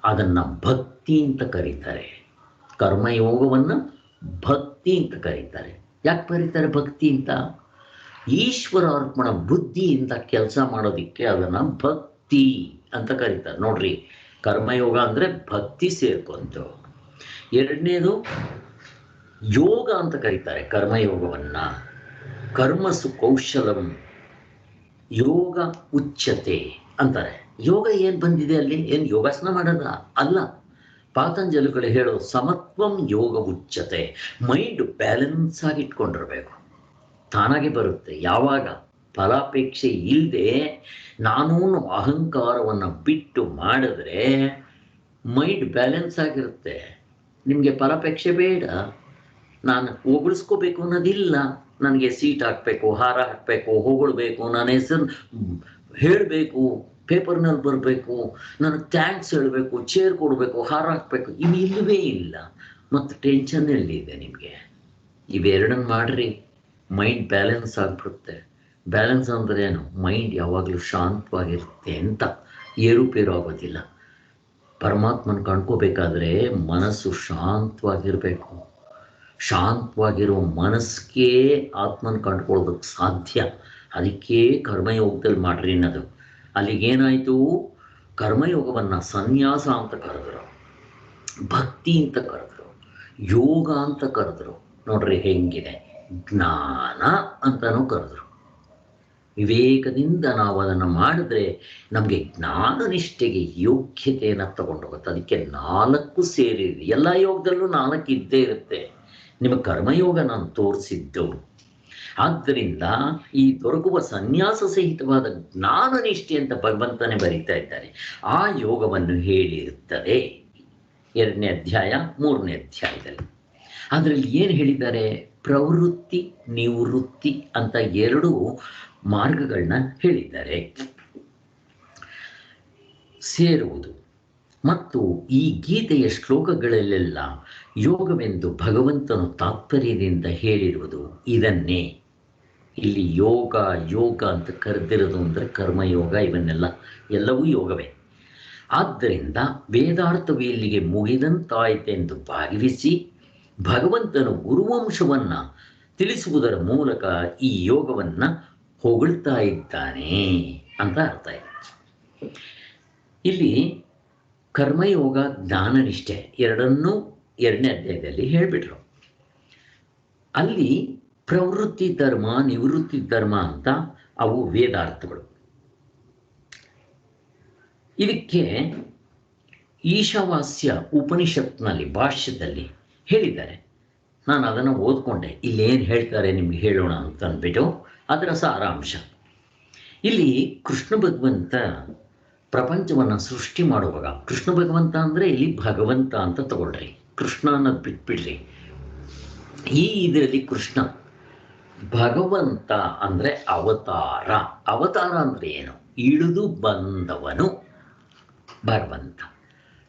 ಅದನ್ನು ಭಕ್ತಿ ಅಂತ ಕರೀತಾರೆ. ಕರ್ಮಯೋಗವನ್ನು ಭಕ್ತಿ ಅಂತ ಕರೀತಾರೆ. ಯಾಕೆ ಕರೀತಾರೆ ಭಕ್ತಿ ಅಂತ? ಈಶ್ವರಾರ್ಪಣ ಬುದ್ಧಿಯಿಂದ ಕೆಲಸ ಮಾಡೋದಕ್ಕೆ ಅದನ್ನು ಭಕ್ತಿ ಅಂತ ಕರೀತಾರೆ. ನೋಡ್ರಿ, ಕರ್ಮಯೋಗ ಅಂದರೆ ಭಕ್ತಿ ಸೇರ್ಕೊಂತು. 2ನೇದು ಯೋಗ ಅಂತ ಕರೀತಾರೆ ಕರ್ಮಯೋಗವನ್ನು. ಕರ್ಮಸು ಕೌಶಲಂ ಯೋಗ ಉಚ್ಯತೆ ಅಂತಾರೆ. ಯೋಗ ಏನು ಬಂದಿದೆ ಅಲ್ಲಿ? ಏನು ಯೋಗಾಸನ ಮಾಡೋದ? ಅಲ್ಲ. ಪಾತಂಜಲಿಗಳು ಹೇಳೋ ಸಮತ್ವಂ ಯೋಗ ಉಚ್ಯತೆ. ಮೈಂಡ್ ಬ್ಯಾಲೆನ್ಸ್ ಆಗಿ ಇಟ್ಕೊಂಡಿರ್ಬೇಕು. ತಾನಾಗೆ ಬರುತ್ತೆ. ಯಾವಾಗ? ಫಲಾಪೇಕ್ಷೆ ಇಲ್ಲದೆ ನಾನು ಅಹಂಕಾರವನ್ನು ಬಿಟ್ಟು ಮಾಡಿದ್ರೆ ಮೈಂಡ್ ಬ್ಯಾಲೆನ್ಸ್ ಆಗಿರುತ್ತೆ. ನಿಮಗೆ ಫಲಾಪೇಕ್ಷೆ ಬೇಡ. ನಾನು ಹೊಗಳಿಸ್ಕೋಬೇಕು ಅನ್ನೋದಿಲ್ಲ. ನನಗೆ ಸೀಟ್ ಹಾಕಬೇಕು, ಹಾರ ಹಾಕಬೇಕು, ಹೊಗಳ್ಬೇಕು, ನನ್ನ ಹೆಸರು ಹೇಳಬೇಕು, ಪೇಪರ್ನಲ್ಲಿ ಬರಬೇಕು, ನನಗೆ ಥ್ಯಾಂಕ್ಸ್ ಹೇಳಬೇಕು, ಚೇರ್ ಕೊಡಬೇಕು, ಹಾರ ಹಾಕಬೇಕು, ಇವು ಇಲ್ಲವೇ ಇಲ್ಲ. ಮತ್ತು ಟೆನ್ಷನ್ ಎಲ್ಲಿದೆ ನಿಮಗೆ? ಇವೆರಡನ್ನು ಮಾಡ್ರಿ, ಮೈಂಡ್ ಬ್ಯಾಲೆನ್ಸ್ ಆಗಿಬಿಡುತ್ತೆ. ಬ್ಯಾಲೆನ್ಸ್ ಅಂದರೆ ಏನು? ಮೈಂಡ್ ಯಾವಾಗಲೂ ಶಾಂತವಾಗಿರುತ್ತೆ ಅಂತ, ಏರುಪೇರು ಆಗೋದಿಲ್ಲ. ಪರಮಾತ್ಮನ ಕಂಡ್ಕೋಬೇಕಾದ್ರೆ ಮನಸ್ಸು ಶಾಂತವಾಗಿರಬೇಕು. ಶಾಂತವಾಗಿರೋ ಮನಸ್ಸಿಗೆ ಆತ್ಮನ ಕಂಡುಕೊಳ್ಳೋದಕ್ಕೆ ಸಾಧ್ಯ. ಅದಕ್ಕೆ ಕರ್ಮಯೋಗದಲ್ಲಿ ಮಾಡ್ರಿ ಅನ್ನೋದು. ಅಲ್ಲಿಗೇನಾಯಿತು? ಕರ್ಮಯೋಗವನ್ನು ಸನ್ಯಾಸ ಅಂತ ಕರೆದ್ರು, ಭಕ್ತಿ ಅಂತ ಕರೆದ್ರು, ಯೋಗ ಅಂತ ಕರೆದ್ರು. ನೋಡ್ರಿ ಹೆಂಗಿದೆ, ಜ್ಞಾನ ಅಂತಲೂ ಕರೆದ್ರು. ವಿವೇಕದಿಂದ ನಾವು ಅದನ್ನು ಮಾಡಿದ್ರೆ ನಮಗೆ ಜ್ಞಾನ ನಿಷ್ಠೆಗೆ ಯೋಗ್ಯತೆಯನ್ನು ತಗೊಂಡೋಗುತ್ತೆ. ಅದಕ್ಕೆ 4 ಸೇರಿದೆ. ಎಲ್ಲ ಯೋಗದಲ್ಲೂ 4 ಇದ್ದೇ ಇರುತ್ತೆ. ನಿಮಗೆ ಕರ್ಮಯೋಗ ನಾನು ತೋರಿಸಿದ್ದು. ಆದ್ದರಿಂದ ಈ ದೊರಕುವ ಸನ್ಯಾಸ ಸಹಿತವಾದ ಜ್ಞಾನ ನಿಷ್ಠೆ ಅಂತ ಭಗವಂತನೇ ಬರೀತಾ ಇದ್ದಾರೆ. ಆ ಯೋಗವನ್ನು ಹೇಳಿರುತ್ತದೆ 2ನೇ ಅಧ್ಯಾಯ 3ನೇ ಅಧ್ಯಾಯದಲ್ಲಿ. ಅದರಲ್ಲಿ ಏನು ಹೇಳಿದ್ದಾರೆ? ಪ್ರವೃತ್ತಿ ನಿವೃತ್ತಿ ಅಂತ 2 ಮಾರ್ಗಗಳನ್ನ ಹೇಳಿದ್ದಾರೆ. ಸೇರುವುದು ಮತ್ತು ಈ ಗೀತೆಯ ಶ್ಲೋಕಗಳಲ್ಲೆಲ್ಲ ಯೋಗವೆಂದು ಭಗವಂತನು ತಾತ್ಪರ್ಯದಿಂದ ಹೇಳಿರುವುದು ಇದನ್ನೇ. ಇಲ್ಲಿ ಯೋಗ ಯೋಗ ಅಂತ ಕರೆದಿರೋದು ಅಂದರೆ ಕರ್ಮಯೋಗ, ಇವನ್ನೆಲ್ಲ ಎಲ್ಲವೂ ಯೋಗವೇ. ಆದ್ದರಿಂದ ವೇದಾರ್ಥವು ಇಲ್ಲಿಗೆ ಮುಗಿದಂತಾಯಿತೆಂದು ಭಾವಿಸಿ ಭಗವಂತನು ಗುರುವಂಶವನ್ನು ತಿಳಿಸುವುದರ ಮೂಲಕ ಈ ಯೋಗವನ್ನು ಹೊಗಳ್ತಾ ಇದ್ದಾನೆ ಅಂತ ಅರ್ಥ ಇದೆ. ಇಲ್ಲಿ ಕರ್ಮಯೋಗ ಜ್ಞಾನನಿಷ್ಠೆ ಎರಡನ್ನೂ 2ನೇ ಅಧ್ಯಾಯದಲ್ಲಿ ಹೇಳಿಬಿಟ್ರು. ಅಲ್ಲಿ ಪ್ರವೃತ್ತಿ ಧರ್ಮ ನಿವೃತ್ತಿ ಧರ್ಮ ಅಂತ ಅವು ವೇದಾರ್ಥಗಳು. ಇದಕ್ಕೆ ಈಶಾವಾಸ್ಯ ಉಪನಿಷತ್ನಲ್ಲಿ ಭಾಷ್ಯದಲ್ಲಿ ಹೇಳಿದ್ದಾರೆ. ನಾನು ಅದನ್ನು ಓದ್ಕೊಂಡೆ, ಇಲ್ಲೇನು ಹೇಳ್ತಾರೆ ನಿಮ್ಗೆ ಹೇಳೋಣ ಅಂತ ಅಂದ್ಬಿಟ್ಟು ಅದರ ಸಾರಾಂಶ. ಇಲ್ಲಿ ಕೃಷ್ಣ ಭಗವಂತ ಪ್ರಪಂಚವನ್ನು ಸೃಷ್ಟಿ ಮಾಡುವಾಗ, ಕೃಷ್ಣ ಭಗವಂತ ಅಂದರೆ ಇಲ್ಲಿ ಭಗವಂತ ಅಂತ ತಗೊಳ್ರಿ, ಕೃಷ್ಣ ಅನ್ನೋದು ಬಿಟ್ಬಿಡ್ರಿ. ಈ ಇದರಲ್ಲಿ ಕೃಷ್ಣ ಭಗವಂತ ಅಂದರೆ ಅವತಾರ. ಅವತಾರ ಅಂದರೆ ಏನು? ಇಳಿದು ಬಂದವನು ಭಗವಂತ.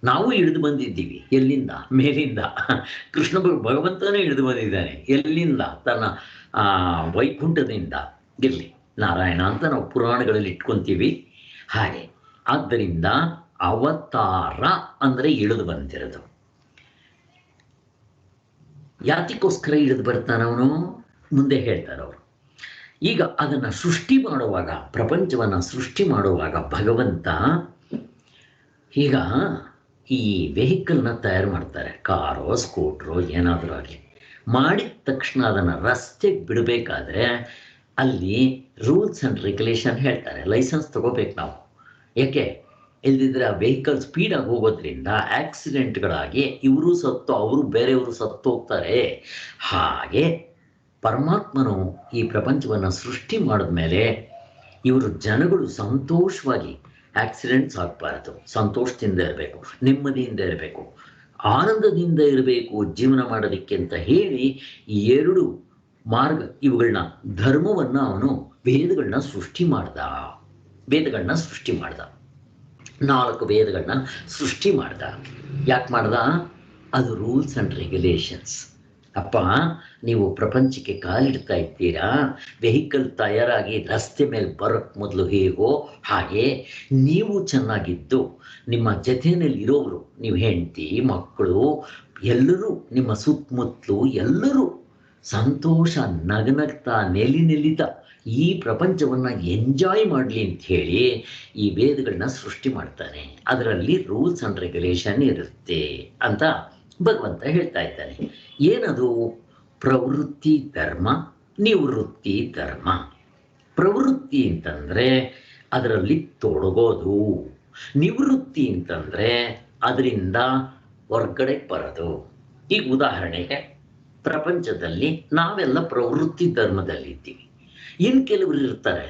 ನಾವು ಇಳಿದು ಬಂದಿದ್ದೀವಿ. ಎಲ್ಲಿಂದ? ಮೇಲಿಂದ. ಕೃಷ್ಣ ಭಗವಂತನೇ ಇಳಿದು ಬಂದಿದ್ದಾನೆ. ಎಲ್ಲಿಂದ? ತನ್ನ ವೈಕುಂಠದಿಂದ. ಇರಲಿ, ನಾರಾಯಣ ಅಂತ ನಾವು ಪುರಾಣಗಳಲ್ಲಿ ಇಟ್ಕೊತೀವಿ ಹಾಗೆ. ಆದ್ದರಿಂದ ಅವತಾರ ಅಂದರೆ ಇಳಿದು ಬಂದಿರೋದು. ಯಾತಿಗೋಸ್ಕರ ಇಳಿದು ಬರ್ತಾನವನು ಮುಂದೆ ಹೇಳ್ತಾರೆ ಅವರು. ಈಗ ಅದನ್ನು ಸೃಷ್ಟಿ ಮಾಡುವಾಗ, ಪ್ರಪಂಚವನ್ನು ಸೃಷ್ಟಿ ಮಾಡುವಾಗ ಭಗವಂತ ಈಗ ಈ ವೆಹಿಕಲ್ನ ತಯಾರು ಮಾಡ್ತಾರೆ, ಕಾರೋ ಸ್ಕೂಟ್ರೋ ಏನಾದರೂ ಆಗಲಿ. ಮಾಡಿದ ತಕ್ಷಣ ಅದನ್ನು ರಸ್ತೆಗೆ ಬಿಡಬೇಕಾದ್ರೆ ಅಲ್ಲಿ ರೂಲ್ಸ್ ಆ್ಯಂಡ್ ರೆಗ್ಯುಲೇಷನ್ ಹೇಳ್ತಾರೆ. ಲೈಸೆನ್ಸ್ ತಗೋಬೇಕು ನಾವು. ಯಾಕೆ? ಇಲ್ದಿದ್ರೆ ಆ ವೆಹಿಕಲ್ ಸ್ಪೀಡಾಗಿ ಹೋಗೋದ್ರಿಂದ ಆಕ್ಸಿಡೆಂಟ್ಗಳಾಗಿ ಇವರು ಸತ್ತು ಅವರು ಬೇರೆಯವರು ಸತ್ತು ಹೋಗ್ತಾರೆ. ಹಾಗೆ ಪರಮಾತ್ಮನು ಈ ಪ್ರಪಂಚವನ್ನು ಸೃಷ್ಟಿ ಮಾಡಿದ್ಮೇಲೆ ಇವರು ಜನಗಳು ಸಂತೋಷವಾಗಿ, ಆಕ್ಸಿಡೆಂಟ್ಸ್ ಆಗಬಾರ್ದು, ಸಂತೋಷದಿಂದ ಇರಬೇಕು, ನೆಮ್ಮದಿಯಿಂದ ಇರಬೇಕು, ಆನಂದದಿಂದ ಇರಬೇಕು ಜೀವನ ಮಾಡೋದಕ್ಕೆ ಅಂತ ಹೇಳಿ 2 ಮಾರ್ಗ, ಇವುಗಳನ್ನ ಧರ್ಮವನ್ನು ಅವನು ವೇದಗಳನ್ನ ಸೃಷ್ಟಿ ಮಾಡ್ದ. 4 ವೇದಗಳನ್ನ ಸೃಷ್ಟಿ ಮಾಡ್ದ. ಯಾಕೆ ಮಾಡ್ದ? ಅದು ರೂಲ್ಸ್ ಆ್ಯಂಡ್ ರೆಗ್ಯುಲೇಷನ್ಸ್. ಅಪ್ಪ, ನೀವು ಪ್ರಪಂಚಕ್ಕೆ ಕಾಲಿಡ್ತಾ ಇದ್ದೀರಾ, ವೆಹಿಕಲ್ ತಯಾರಾಗಿ ರಸ್ತೆ ಮೇಲೆ ಬರೋಕ್ಕೆ ಮೊದಲು ಹೇಗೋ ಹಾಗೆ ನೀವು ಚೆನ್ನಾಗಿದ್ದು ನಿಮ್ಮ ಜೊತೆಯಲ್ಲಿ ಇರೋರು, ನೀವು ಹೆಂಡತಿ ಮಕ್ಕಳು ಎಲ್ಲರೂ ನಿಮ್ಮ ಸುತ್ತಮುತ್ತಲು ಎಲ್ಲರೂ ಸಂತೋಷ ನಗನಗ್ತಾ ನೆಲಿತಾ ಈ ಪ್ರಪಂಚವನ್ನು ಎಂಜಾಯ್ ಮಾಡಲಿ ಅಂಥೇಳಿ ಈ ವೇದಗಳನ್ನ ಸೃಷ್ಟಿ ಮಾಡ್ತಾನೆ. ಅದರಲ್ಲಿ ರೂಲ್ಸ್ ಆ್ಯಂಡ್ ರೆಗ್ಯುಲೇಷನ್ ಇರುತ್ತೆ ಅಂತ ಭಗವಂತ ಹೇಳ್ತಾ ಇದ್ದಾನೆ. ಏನದು? ಪ್ರವೃತ್ತಿ ಧರ್ಮ, ನಿವೃತ್ತಿ ಧರ್ಮ. ಪ್ರವೃತ್ತಿ ಅಂತಂದರೆ ಅದರಲ್ಲಿ ತೊಡಗೋದು, ನಿವೃತ್ತಿ ಅಂತಂದರೆ ಅದರಿಂದ ಹೊರಗಡೆ ಬರೋದು. ಈಗ ಉದಾಹರಣೆಗೆ ಪ್ರಪಂಚದಲ್ಲಿ ನಾವೆಲ್ಲ ಪ್ರವೃತ್ತಿ ಧರ್ಮದಲ್ಲಿದ್ದೀವಿ. ಇನ್ನು ಕೆಲವರು ಇರ್ತಾರೆ,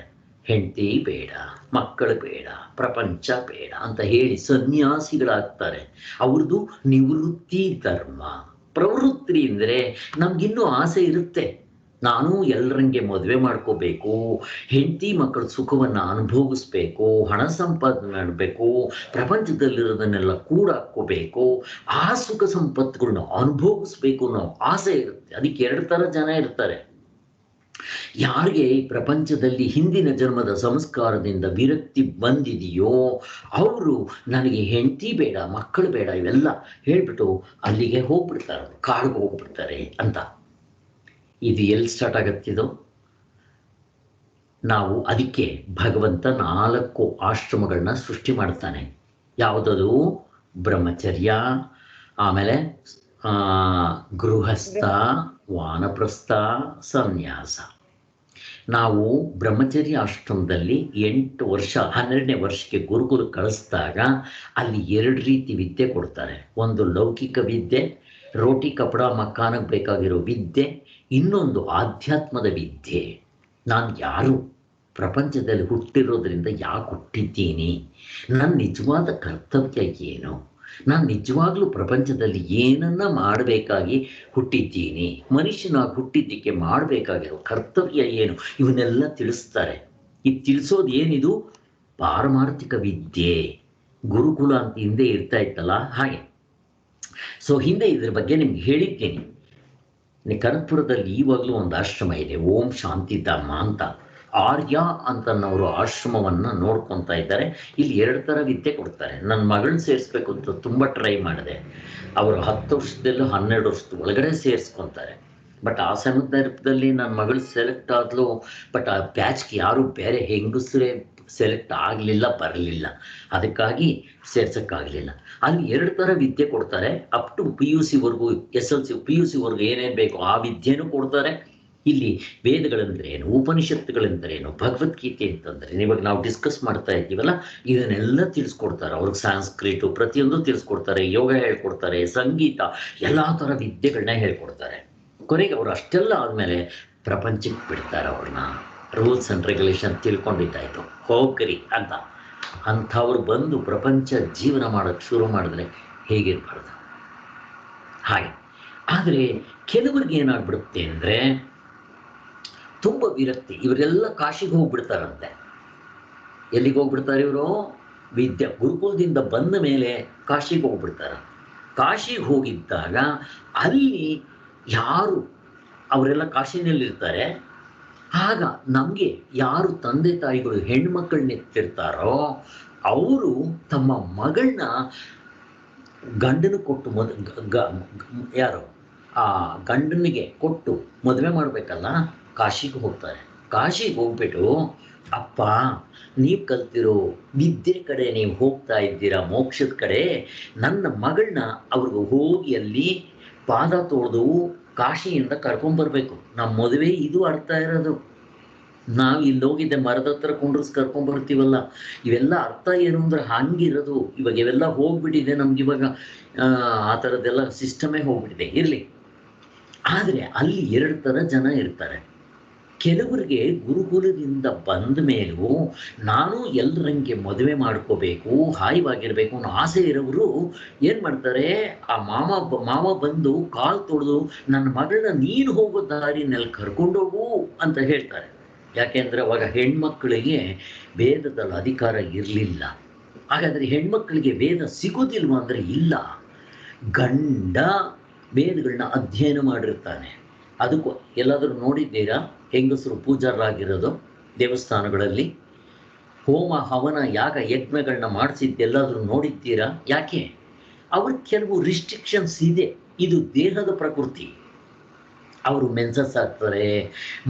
ಹೆಂಡತಿ ಬೇಡ, ಮಕ್ಕಳು ಬೇಡ, ಪ್ರಪಂಚ ಬೇಡ ಅಂತ ಹೇಳಿ ಸನ್ಯಾಸಿಗಳಾಗ್ತಾರೆ. ಅವ್ರದ್ದು ನಿವೃತ್ತಿ ಧರ್ಮ. ಪ್ರವೃತ್ತಿ ಅಂದರೆ ನಮ್ಗಿನ್ನೂ ಆಸೆ ಇರುತ್ತೆ. ನಾನು ಎಲ್ಲರಂಗೆ ಮದುವೆ ಮಾಡ್ಕೋಬೇಕು, ಹೆಂಡತಿ ಮಕ್ಕಳ ಸುಖವನ್ನು ಅನುಭವಿಸ್ಬೇಕು, ಹಣ ಸಂಪಾದನೆ ಮಾಡಬೇಕು, ಪ್ರಪಂಚದಲ್ಲಿರೋದನ್ನೆಲ್ಲ ಕೂಡಾಕೋಬೇಕು, ಆ ಸುಖ ಸಂಪತ್ತುಗಳನ್ನ ಅನುಭವಿಸ್ಬೇಕು ಅನ್ನೋ ಆಸೆ ಇರುತ್ತೆ. ಅದಕ್ಕೆ ಎರಡು ಥರ ಜನ ಇರ್ತಾರೆ. ಯಾರಿಗೆ ಈ ಪ್ರಪಂಚದಲ್ಲಿ ಹಿಂದಿನ ಜನ್ಮದ ಸಂಸ್ಕಾರದಿಂದ ವಿರಕ್ತಿ ಬಂದಿದೆಯೋ ಅವರು ನನಗೆ ಹೆಂಡತಿ ಬೇಡ, ಮಕ್ಕಳು ಬೇಡ ಇವೆಲ್ಲ ಹೇಳ್ಬಿಟ್ಟು ಅಲ್ಲಿಗೆ ಹೋಗ್ಬಿಡ್ತಾರೆ, ಕಾಡಿಗೆ ಹೋಗ್ಬಿಡ್ತಾರೆ ಅಂತ. ಇದು ಎಲ್ಲಿ ಸ್ಟಾರ್ಟ್ ಆಗತ್ತಿದು? ನಾವು ಅದಕ್ಕೆ ಭಗವಂತ 4 ಆಶ್ರಮಗಳನ್ನ ಸೃಷ್ಟಿ ಮಾಡ್ತಾನೆ. ಯಾವುದದು? ಬ್ರಹ್ಮಚರ್ಯ, ಆಮೇಲೆ ಗೃಹಸ್ಥ, ವಾನಪ್ರಸ್ಥ, ಸನ್ಯಾಸ. ನಾವು ಬ್ರಹ್ಮಚರ್ಯ ಆಶ್ರಮದಲ್ಲಿ 8 ವರ್ಷ 12ನೇ ವರ್ಷಕ್ಕೆ ಗುರುಕುಲ ಕಳಿಸಿದಾಗ ಅಲ್ಲಿ 2 ರೀತಿ ವಿದ್ಯೆ ಕೊಡ್ತಾರೆ. ಒಂದು ಲೌಕಿಕ ವಿದ್ಯೆ, ರೋಟಿ ಕಪಡ ಮಕ್ಕಾನಕ್ಕೆ ಬೇಕಾಗಿರೋ ವಿದ್ಯೆ, ಇನ್ನೊಂದು ಆಧ್ಯಾತ್ಮದ ವಿದ್ಯೆ. ನಾನು ಯಾರು, ಪ್ರಪಂಚದಲ್ಲಿ ಹುಟ್ಟಿರೋದ್ರಿಂದ ಯಾಕೆ ಹುಟ್ಟಿದ್ದೀನಿ, ನನ್ನ ನಿಜವಾದ ಕರ್ತವ್ಯ ಏನು, ನಾನು ನಿಜವಾಗ್ಲೂ ಪ್ರಪಂಚದಲ್ಲಿ ಏನನ್ನ ಮಾಡಬೇಕಾಗಿ ಹುಟ್ಟಿದ್ದೀನಿ, ಮನುಷ್ಯನಾಗಿ ಹುಟ್ಟಿದ್ದಕ್ಕೆ ಮಾಡಬೇಕಾಗಿರೋ ಕರ್ತವ್ಯ ಏನು, ಇವನ್ನೆಲ್ಲ ತಿಳಿಸ್ತಾರೆ. ಇದು ತಿಳಿಸೋದು ಏನಿದು? ಪಾರಮಾರ್ಥಿಕ ವಿದ್ಯೆ. ಗುರುಕುಲ ಅಂತ ಹಿಂದೆ ಇರ್ತಾ ಇತ್ತಲ್ಲ ಹಾಗೆ. ಸೊ ಹಿಂದೆ ಇದ್ರ ಬಗ್ಗೆ ನಿಮ್ಗೆ ಹೇಳಿದ್ದೀನಿ. ಕನಕಪುರದಲ್ಲಿ ಈವಾಗಲೂ ಒಂದು ಆಶ್ರಮ ಇದೆ, ಓಂ ಶಾಂತಿಧಾಮ ಅಂತ. ಆರ್ಯ ಅಂತನವರು ಆಶ್ರಮವನ್ನು ನೋಡ್ಕೊತಾ ಇದ್ದಾರೆ. ಇಲ್ಲಿ 2 ಥರ ವಿದ್ಯೆ ಕೊಡ್ತಾರೆ. ನನ್ನ ಮಗಳನ್ನ ಸೇರಿಸ್ಬೇಕು ಅಂತ ತುಂಬ ಟ್ರೈ ಮಾಡಿದೆ. ಅವರು 10 ವರ್ಷದಲ್ಲೂ 12 ವರ್ಷದ ಒಳಗಡೆ ಸೇರಿಸ್ಕೊತಾರೆ. ಬಟ್ ಆ ಸಂದರ್ಭದಲ್ಲಿ ನನ್ನ ಮಗಳು ಸೆಲೆಕ್ಟ್ ಆದ್ಲು. ಬಟ್ ಆ ಬ್ಯಾಚ್ಗೆ ಯಾರು ಬೇರೆ ಹೆಂಗಸರೇ ಸೆಲೆಕ್ಟ್ ಆಗಲಿಲ್ಲ, ಬರಲಿಲ್ಲ. ಅದಕ್ಕಾಗಿ ಸೇರ್ಸೋಕ್ಕಾಗಲಿಲ್ಲ. ಅಲ್ಲಿ 2 ಥರ ವಿದ್ಯೆ ಕೊಡ್ತಾರೆ. ಅಪ್ ಟು PUC ವರೆಗೂ, SLC PUC ವರೆಗೂ ಏನೇನು ಬೇಕು ಆ ವಿದ್ಯೆನೂ ಕೊಡ್ತಾರೆ. ಇಲ್ಲಿ ವೇದಗಳಂದ್ರೇನು, ಉಪನಿಷತ್ತುಗಳಂದ್ರೇನು, ಭಗವದ್ಗೀತೆ ಅಂತಂದ್ರೆ ಇವಾಗ ನಾವು ಡಿಸ್ಕಸ್ ಮಾಡ್ತಾ ಇದ್ದೀವಲ್ಲ, ಇದನ್ನೆಲ್ಲ ತಿಳಿಸ್ಕೊಡ್ತಾರೆ. ಅವ್ರಿಗೆ ಸಂಸ್ಕೃತ ಪ್ರತಿಯೊಂದು ತಿಳಿಸ್ಕೊಡ್ತಾರೆ, ಯೋಗ ಹೇಳ್ಕೊಡ್ತಾರೆ, ಸಂಗೀತ, ಎಲ್ಲ ಥರ ವಿದ್ಯೆಗಳನ್ನ ಹೇಳ್ಕೊಡ್ತಾರೆ. ಕೊನೆಗೆ ಅವ್ರು ಅಷ್ಟೆಲ್ಲ ಆದಮೇಲೆ ಪ್ರಪಂಚಕ್ಕೆ ಬಿಡ್ತಾರೆ ಅವ್ರನ್ನ. ರೂಲ್ಸ್ ಆ್ಯಂಡ್ ರೆಗ್ಯುಲೇಷನ್ ತಿಳ್ಕೊಂಡಿದ್ದಾಯ್ತು, ಹೋಗ್ರಿ ಅಂತ. ಅಂಥವ್ರು ಬಂದು ಪ್ರಪಂಚ ಜೀವನ ಮಾಡೋಕ್ಕೆ ಶುರು ಮಾಡಿದ್ರೆ ಹೇಗಿರ್ಬಾರ್ದು ಹಾಗೆ. ಆದರೆ ಕೆಲವರಿಗೆ ಏನಾಗ್ಬಿಡುತ್ತೆ ಅಂದರೆ ತುಂಬ ವಿರಕ್ತಿ. ಇವರೆಲ್ಲ ಕಾಶಿಗೆ ಹೋಗ್ಬಿಡ್ತಾರಂತೆ. ಎಲ್ಲಿಗೆ ಹೋಗ್ಬಿಡ್ತಾರೆ ಇವರು? ಗುರುಕುಲದಿಂದ ಬಂದ ಮೇಲೆ ಕಾಶಿಗೆ ಹೋಗ್ಬಿಡ್ತಾರೆ. ಕಾಶಿಗೆ ಹೋಗಿದ್ದಾಗ ಅಲ್ಲಿ ಯಾರು ಅವರೆಲ್ಲ ಕಾಶಿನಲ್ಲಿರ್ತಾರೆ. ಆಗ ನಮಗೆ ಯಾರು ತಂದೆ ತಾಯಿಗಳು ಹೆಣ್ಮಕ್ಳನ್ನ ಎತ್ತಿರ್ತಾರೋ ಅವರು ತಮ್ಮ ಮಗಳನ್ನ ಗಂಡನ ಕೊಟ್ಟು ಯಾರು ಆ ಗಂಡನಿಗೆ ಕೊಟ್ಟು ಮದುವೆ ಮಾಡಬೇಕಲ್ಲ, ಕಾಶಿಗೆ ಹೋಗ್ತಾರೆ. ಕಾಶಿಗೆ ಹೋಗ್ಬಿಟ್ಟು, ಅಪ್ಪ ನೀವು ಕಲ್ತಿರೋ ವಿದ್ಯೆ ಕಡೆ ನೀವು ಹೋಗ್ತಾ ಇದ್ದೀರಾ, ಮೋಕ್ಷದ ಕಡೆ, ನನ್ನ ಮಗಳನ್ನ ಅವ್ರಿಗೆ ಹೋಗಿ ಅಲ್ಲಿ ಪಾದ ತೊಳೆದು ಕಾಶಿಯಿಂದ ಕರ್ಕೊಂಬರ್ಬೇಕು. ನಮ್ಮ ಮದುವೆ ಇದು ಅರ್ಥ ಇರೋದು. ನಾವು ಇಲ್ಲಿ ಹೋಗಿದ್ದೆ ಮರದ ಹತ್ರ ಕುಂಡ್ರಸ್ ಕರ್ಕೊಂಬರ್ತೀವಲ್ಲ, ಇವೆಲ್ಲ ಅರ್ಥ ಏನು ಅಂದ್ರೆ ಹಂಗಿರೋದು. ಇವಾಗ ಇವೆಲ್ಲ ಹೋಗ್ಬಿಟ್ಟಿದೆ ನಮ್ಗೆ. ಇವಾಗ ಆ ಥರದ್ದೆಲ್ಲ ಸಿಸ್ಟಮೇ ಹೋಗ್ಬಿಟ್ಟಿದೆ. ಇರಲಿ. ಆದರೆ ಅಲ್ಲಿ 2 ಥರ ಜನ ಇರ್ತಾರೆ. ಕೆಲವರಿಗೆ ಗುರುಕುಲದಿಂದ ಬಂದ ಮೇಲೂ ನಾನು ಎಲ್ಲರಂಗೆ ಮದುವೆ ಮಾಡ್ಕೋಬೇಕು, ಹಾಯವಾಗಿರ್ಬೇಕು ಅನ್ನೋ ಆಸೆ ಇರೋರು ಏನು ಮಾಡ್ತಾರೆ, ಆ ಮಾವ ಬಂದು ಕಾಲು ತೊಳೆದು ನನ್ನ ಮಗಳನ್ನ ನೀನು ಹೋಗೋ ದಾರಿನಲ್ಲಿ ಕರ್ಕೊಂಡೋಗು ಅಂತ ಹೇಳ್ತಾರೆ. ಯಾಕೆಂದರೆ ಅವಾಗ ಹೆಣ್ಮಕ್ಳಿಗೆ ವೇದದಲ್ಲಿ ಅಧಿಕಾರ ಇರಲಿಲ್ಲ. ಹಾಗಾದರೆ ಹೆಣ್ಮಕ್ಳಿಗೆ ವೇದ ಸಿಗೋದಿಲ್ವ ಅಂದರೆ ಇಲ್ಲ. ಗಂಡ ವೇದಗಳನ್ನ ಅಧ್ಯಯನ ಮಾಡಿರ್ತಾನೆ. ಅದಕ್ಕೂ ಎಲ್ಲಾದರೂ ನೋಡಿದ್ದೀರಾ ಹೆಂಗಸರು ಪೂಜಾರರಾಗಿರೋದು ದೇವಸ್ಥಾನಗಳಲ್ಲಿ? ಹೋಮ ಹವನ ಯಾಗ ಯಜ್ಞಗಳನ್ನ ಮಾಡಿಸಿದ್ದೆಲ್ಲಾದರೂ ನೋಡಿದ್ದೀರಾ? ಯಾಕೆ? ಅವ್ರ ಕೆಲವು ರಿಸ್ಟ್ರಿಕ್ಷನ್ಸ್ ಇದೆ. ಇದು ದೇಹದ ಪ್ರಕೃತಿ. ಅವರು ಮೆನ್ಸಸ್ ಆಗ್ತಾರೆ,